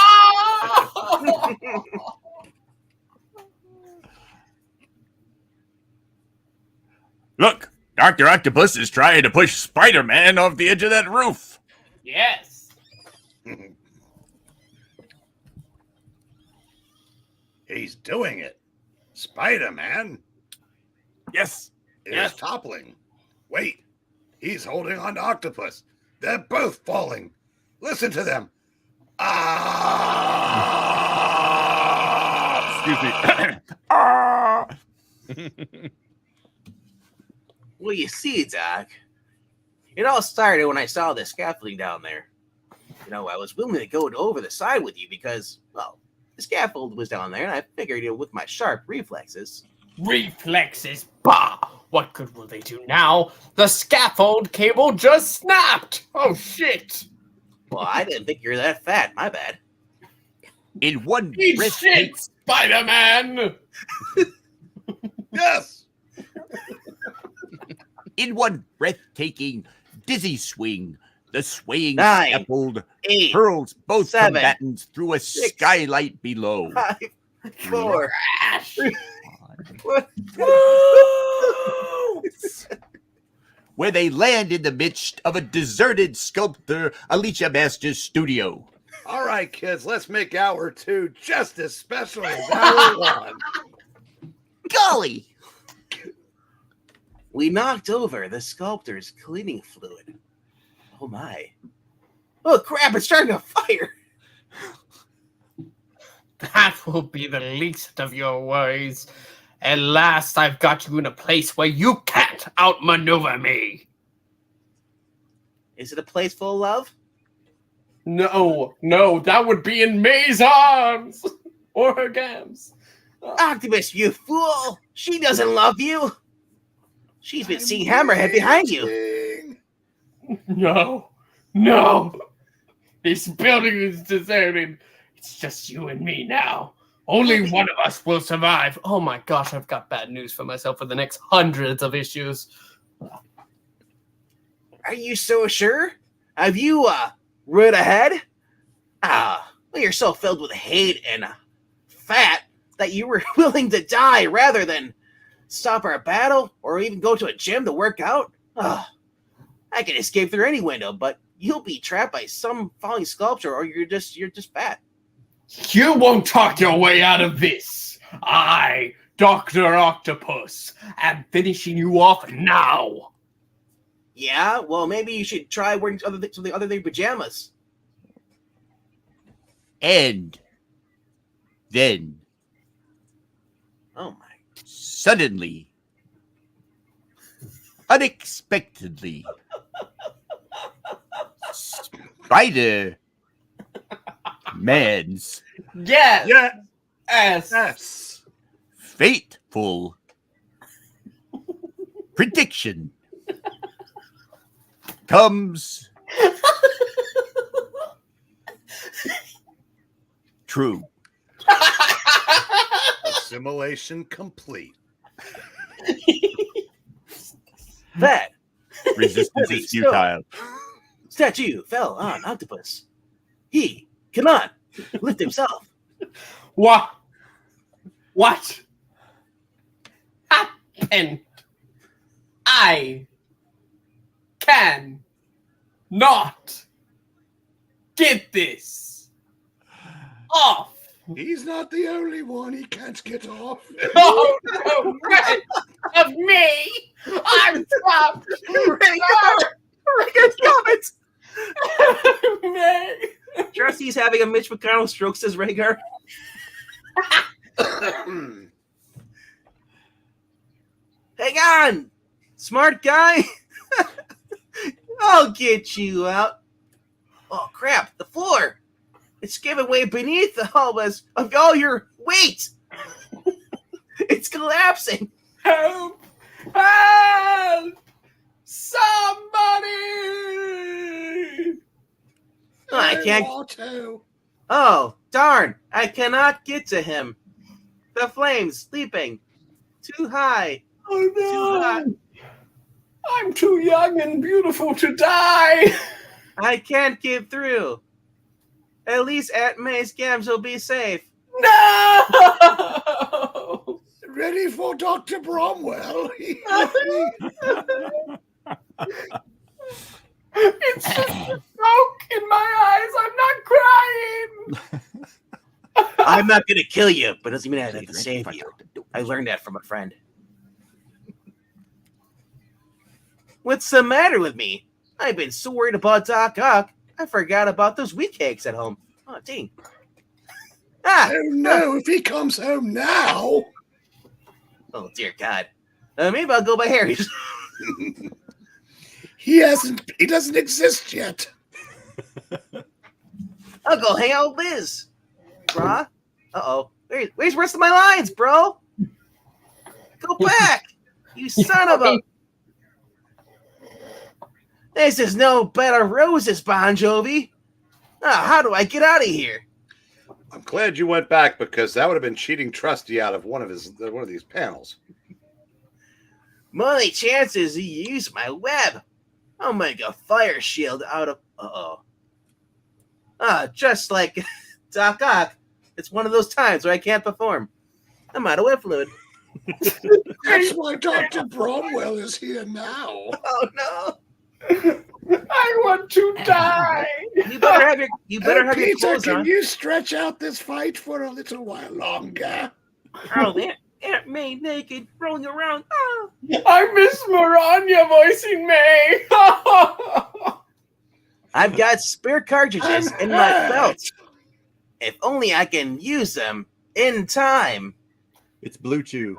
A: Look, Dr. Octopus is trying to push Spider-Man off the edge of that roof.
B: Yes.
D: He's doing it. Spider-Man
A: Yes.
D: is toppling. Wait, he's holding on to Octopus. They're both falling. Listen to them.
A: Excuse me. Ah!
C: Well, you see, Doc, it all started when I saw the scaffolding down there. I was willing to go over the side with you because, well, the scaffold was down there, and I figured with my sharp reflexes.
B: Reflexes, bah! What good will they do now? The scaffold cable just snapped! Oh, shit!
C: Well, I didn't think you were that fat. My bad.
A: In one
B: Eat
A: breathtaking,
B: shit, Spider-Man!
D: Yes.
A: in one breathtaking dizzy swing, the swaying
C: 9,
A: scaffold
C: 8,
A: hurls both
C: 7,
A: combatants through a
C: 6,
A: skylight below.
C: 5, 4.
A: Where they land in the midst of a deserted sculptor Alicia Master's studio.
D: All right, kids, let's make hour 2 just as special as hour 1.
A: Golly!
C: We knocked over the sculptor's cleaning fluid. Oh my. Oh crap, it's starting a fire.
B: That will be the least of your worries. At last, I've got you in a place where you can't outmaneuver me.
C: Is it a place full of love?
B: No, that would be in May's arms or her gams.
C: Octopus, you fool! She doesn't love you. She's been seeing Hammerhead behind you.
B: No. This building is deserted. It's just you and me now. Only one of us will survive. Oh my gosh, I've got bad news for myself for the next hundreds of issues.
C: Are you so sure? Have you, read ahead? Well, you're so filled with hate and fat that you were willing to die rather than stop our battle or even go to a gym to work out? I can escape through any window, but you'll be trapped by some falling sculpture or you're just fat.
B: You won't talk your way out of this. I, Dr. Octopus, am finishing you off now.
C: Yeah, well, maybe you should try wearing something other than pajamas.
A: And then,
C: Oh my!
A: suddenly, unexpectedly, Spider-Man's
B: Yes.
A: fateful prediction comes true.
G: Assimilation complete.
C: That
A: Resistance is futile.
C: statue fell on Octopus. He cannot lift himself.
B: What happened? I can not get this off.
G: He's not the only one he can't get off.
B: Oh, no, right of me. I'm trapped.
C: Rhaegar, stop it!
B: May.
C: Trusty's having a Mitch McConnell stroke, says Rhaegar. Hang on, smart guy. I'll get you out. Oh crap! The floor. It's giving way beneath all your weight. It's collapsing.
B: Help! Help! Somebody!
C: I can't.
G: want to.
C: Oh, darn. I cannot get to him. The flames leaping. Too high.
B: Oh
C: Too hot.
B: no! I'm too young and beautiful to die.
C: I can't get through. At least Aunt May's gams will be safe.
B: No!
G: Ready for Dr. Bromwell?
B: It's just a smoke in my eyes. I'm not crying.
C: I'm not going to kill you, but it doesn't mean I have to save you. I learned that from a friend. What's the matter with me? I've been so worried about Doc Ock, I forgot about those wheat cakes at home. Oh, dang.
G: Oh no, if he comes home now.
C: Oh, dear God. Maybe I'll go by Harry's.
G: He doesn't exist yet.
C: I'll go hang out with Liz. Brah? Uh-oh. Where's the rest of my lines, bro? Go back! You son of a... This is no bed of roses, Bon Jovi. How do I get out of here?
G: I'm glad you went back because that would have been cheating Trusty out of one of these panels.
C: My only chance is to use my web. I'll make a fire shield out of... just like Doc Ock. It's one of those times where I can't perform. I'm out of web fluid.
G: That's why Dr. Bromwell is here now.
C: Oh, no.
B: I want to die.
C: You better have your
G: Peter,
C: clothes
G: can
C: on.
G: you stretch out this fight for a little while longer?
C: Oh, Aunt May naked, rolling around. Oh.
B: I miss Maranya voicing May.
C: I've got spare cartridges in my belt. If only I can use them in time.
A: It's Blue Chew.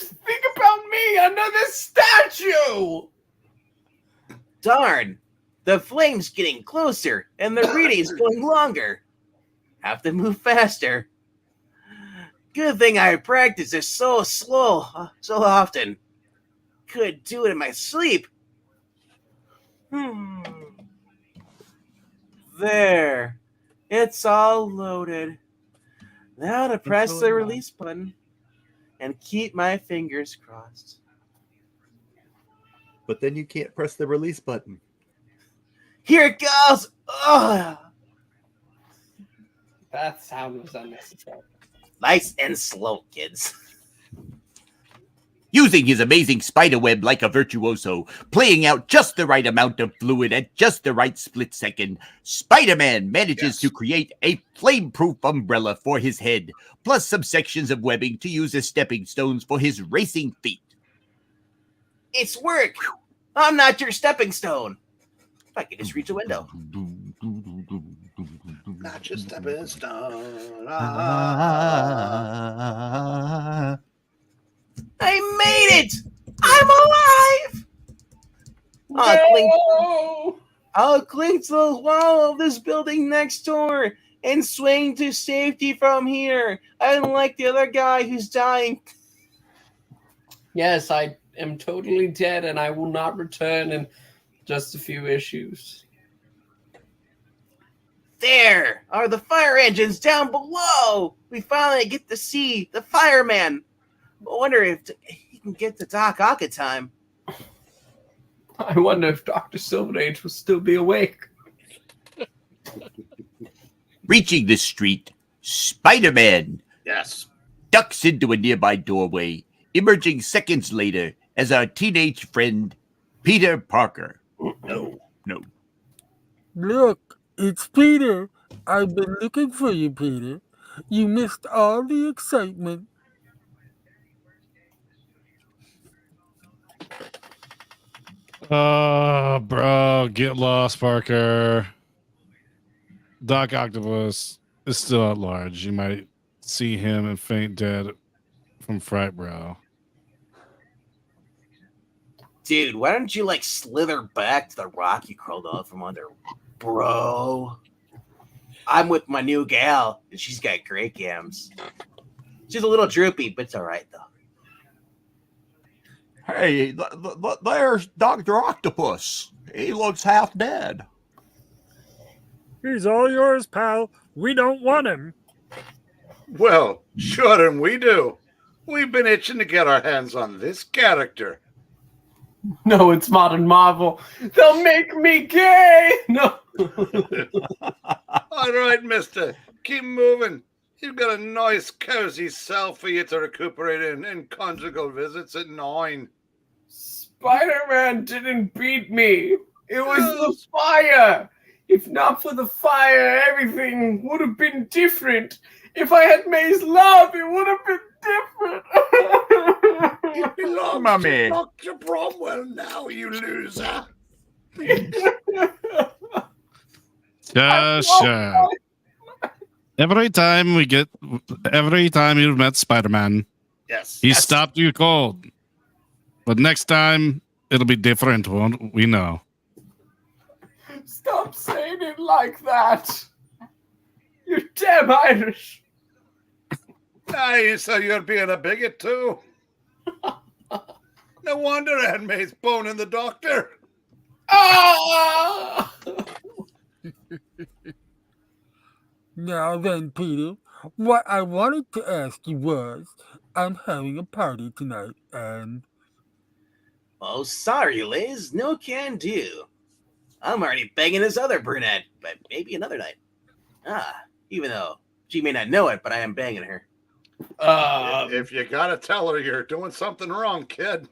B: Think about me under this statue.
C: Darn. The flame's getting closer, and the reading's going longer. Have to move faster. Good thing I practice this so slow, so often. Could do it in my sleep. There. It's all loaded. Now to press the release button and keep my fingers crossed.
A: But then you can't press the release button.
C: Here it goes! Ugh.
B: That sound was unnecessary.
C: Nice and slow, kids.
A: Using his amazing spiderweb like a virtuoso, playing out just the right amount of fluid at just the right split second, Spider-Man manages to create a flame-proof umbrella for his head, plus some sections of webbing to use as stepping stones for his racing feet.
C: It's work! I'm not your stepping stone. If I could just reach a window.
G: Not just stepping stone.
C: I made it! I'm alive! I'll cling to the wall of this building next door and swing to safety from here, unlike the other guy who's dying.
B: Yes, I am totally dead, and I will not return in just a few issues.
C: There are the fire engines down below. We finally get to see the fireman. I wonder if he can get to Doc Ock in time.
B: I wonder if Dr. Silverage will still be awake.
A: Reaching the street, Spider-Man
G: Yes.
A: ducks into a nearby doorway, emerging seconds later as our teenage friend, Peter Parker. No.
F: Look, it's Peter. I've been looking for you, Peter. You missed all the excitement.
E: Oh, bro, get lost, Parker. Doc Octopus is still at large. You might see him and faint dead from fright, bro.
C: Dude, why don't you slither back to the rock you crawled off from under, bro? I'm with my new gal, and she's got great gams. She's a little droopy, but it's all right though.
A: Hey, there's Dr. Octopus. He looks half dead.
I: He's all yours, pal. We don't want him.
G: Well, sure, and we do. We've been itching to get our hands on this character.
B: No, it's Modern Marvel. They'll make me gay! No.
G: All right, mister. Keep moving. You've got a nice, cozy cell for you to recuperate in conjugal visits at 9.
B: Spider-Man didn't beat me. It was the fire. If not for the fire, everything would have been different. If I had May's love, it would have been different.
G: You belong
A: Mummy.
G: to Dr. Bromwell now, you loser.
E: Sure. Every time you've met Spider-Man,
G: Yes.
E: he stopped you cold. But next time, it'll be different, won't we know?
B: Stop saying it like that. You're damn Irish.
G: Aye, so you're being a bigot too? No wonder Aunt May's boning the doctor.
B: Ah!
F: Now then, Peter, what I wanted to ask you was, I'm having a party tonight, and...
C: Oh, sorry, Liz. No can do. I'm already banging this other brunette, but maybe another night. Even though she may not know it, but I am banging her.
G: If you gotta tell her, you're doing something wrong, kid.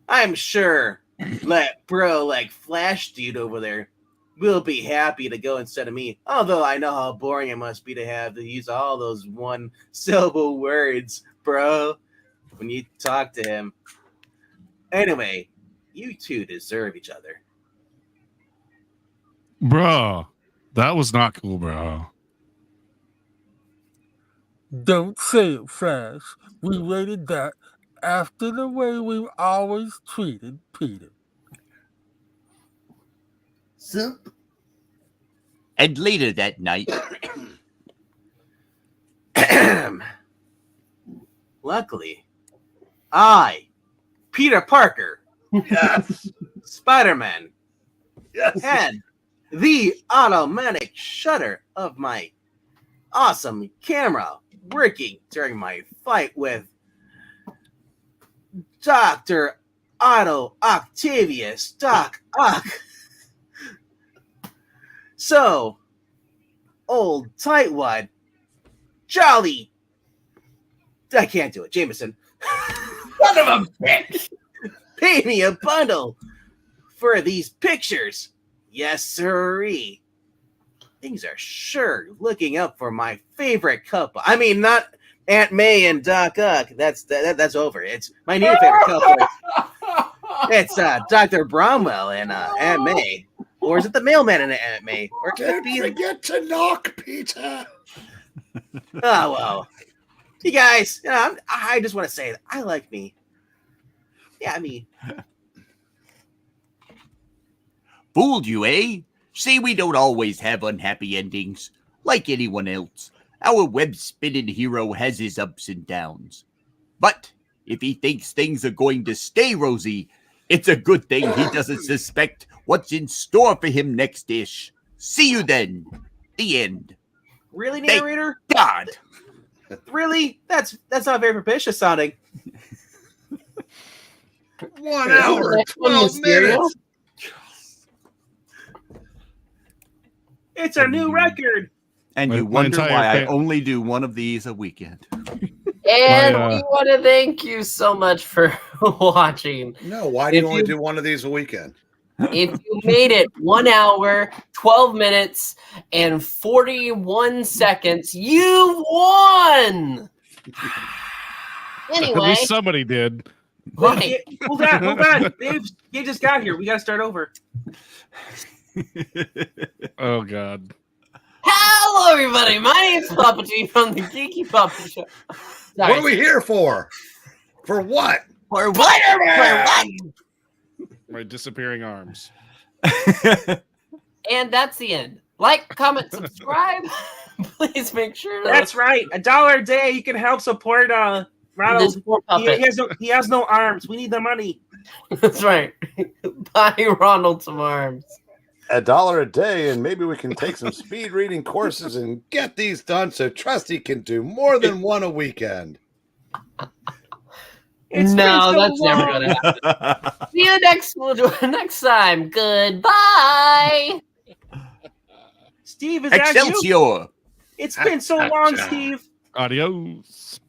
C: I'm sure that bro Flash dude over there will be happy to go instead of me. Although I know how boring it must be to have to use all those one-syllable words, bro, when you talk to him. Anyway, you two deserve each other.
E: Bro, that was not cool, bro.
F: Don't say it, Flash. We rated that after the way we've always treated Peter.
B: Soup.
A: And later that night,
C: Luckily, I, Peter Parker,
G: Yes.
C: Spider-Man,
G: Yes.
C: had the automatic shutter of my awesome camera working during my fight with Dr. Otto Octavius Doc Ock. So, old tightwad, Jolly, I can't do it, Jameson.
B: Son of a bitch!
C: Pay me a bundle for these pictures. Yes, sirree. Things are sure looking up for my favorite couple. I mean, not Aunt May and Doc Ock. That's over. It's my new favorite couple. It's Dr. Bromwell and Aunt May. Or is it the mailman and Aunt May? Or could it
D: Don't
C: be...
D: forget to knock, Peter.
C: Oh, well. You guys, you know, I just want to say that I like me. Yeah, I mean...
A: fooled you, eh? See, we don't always have unhappy endings. Like anyone else, our web-spinning hero has his ups and downs. But if he thinks things are going to stay rosy, it's a good thing he doesn't suspect what's in store for him next-ish. See you then. The end.
C: Really,
A: Thank
C: narrator?
A: God.
C: Really? That's not very propitious sounding.
D: 1
B: Yeah,
D: hour,
B: that's one
D: 12
B: Mysterio.
D: minutes.
C: It's a new record.
A: And you
E: My
A: wonder
E: entire
A: why I
E: fa-
A: only do one of these a weekend.
B: And
E: My,
B: we want to thank you so much for watching.
G: No, why do you
B: If
G: only
B: you-
G: do one of these a weekend?
B: If you made it 1 hour, 12 minutes, and 41 seconds, you won!
E: At
B: Anyway,
E: least somebody did.
B: right.
C: Hold on. Dave just got here. We got to start over.
E: Oh God.
B: Hello, everybody. My name's Puppety from the Geeky Puppet Show.
G: What are we here for? For what?
A: For what? For what?
E: My disappearing arms.
B: And that's the end. Like, comment, subscribe. Please make sure to
C: That's right. $1 a day. You can help support
B: this
C: Ronald.
B: poor
C: He
B: puppet.
C: has no arms. We need the money.
B: That's right. Buy Ronald some arms.
G: $1 a day, and maybe we can take some speed reading courses and get these done so Trusty can do more than one a weekend.
C: It's
B: No,
C: been so
B: that's never
C: long.
B: going to happen. See you next time. Goodbye.
C: Steve, is that you?
A: Excelsior.
C: It's been so long, Steve.
E: Adios.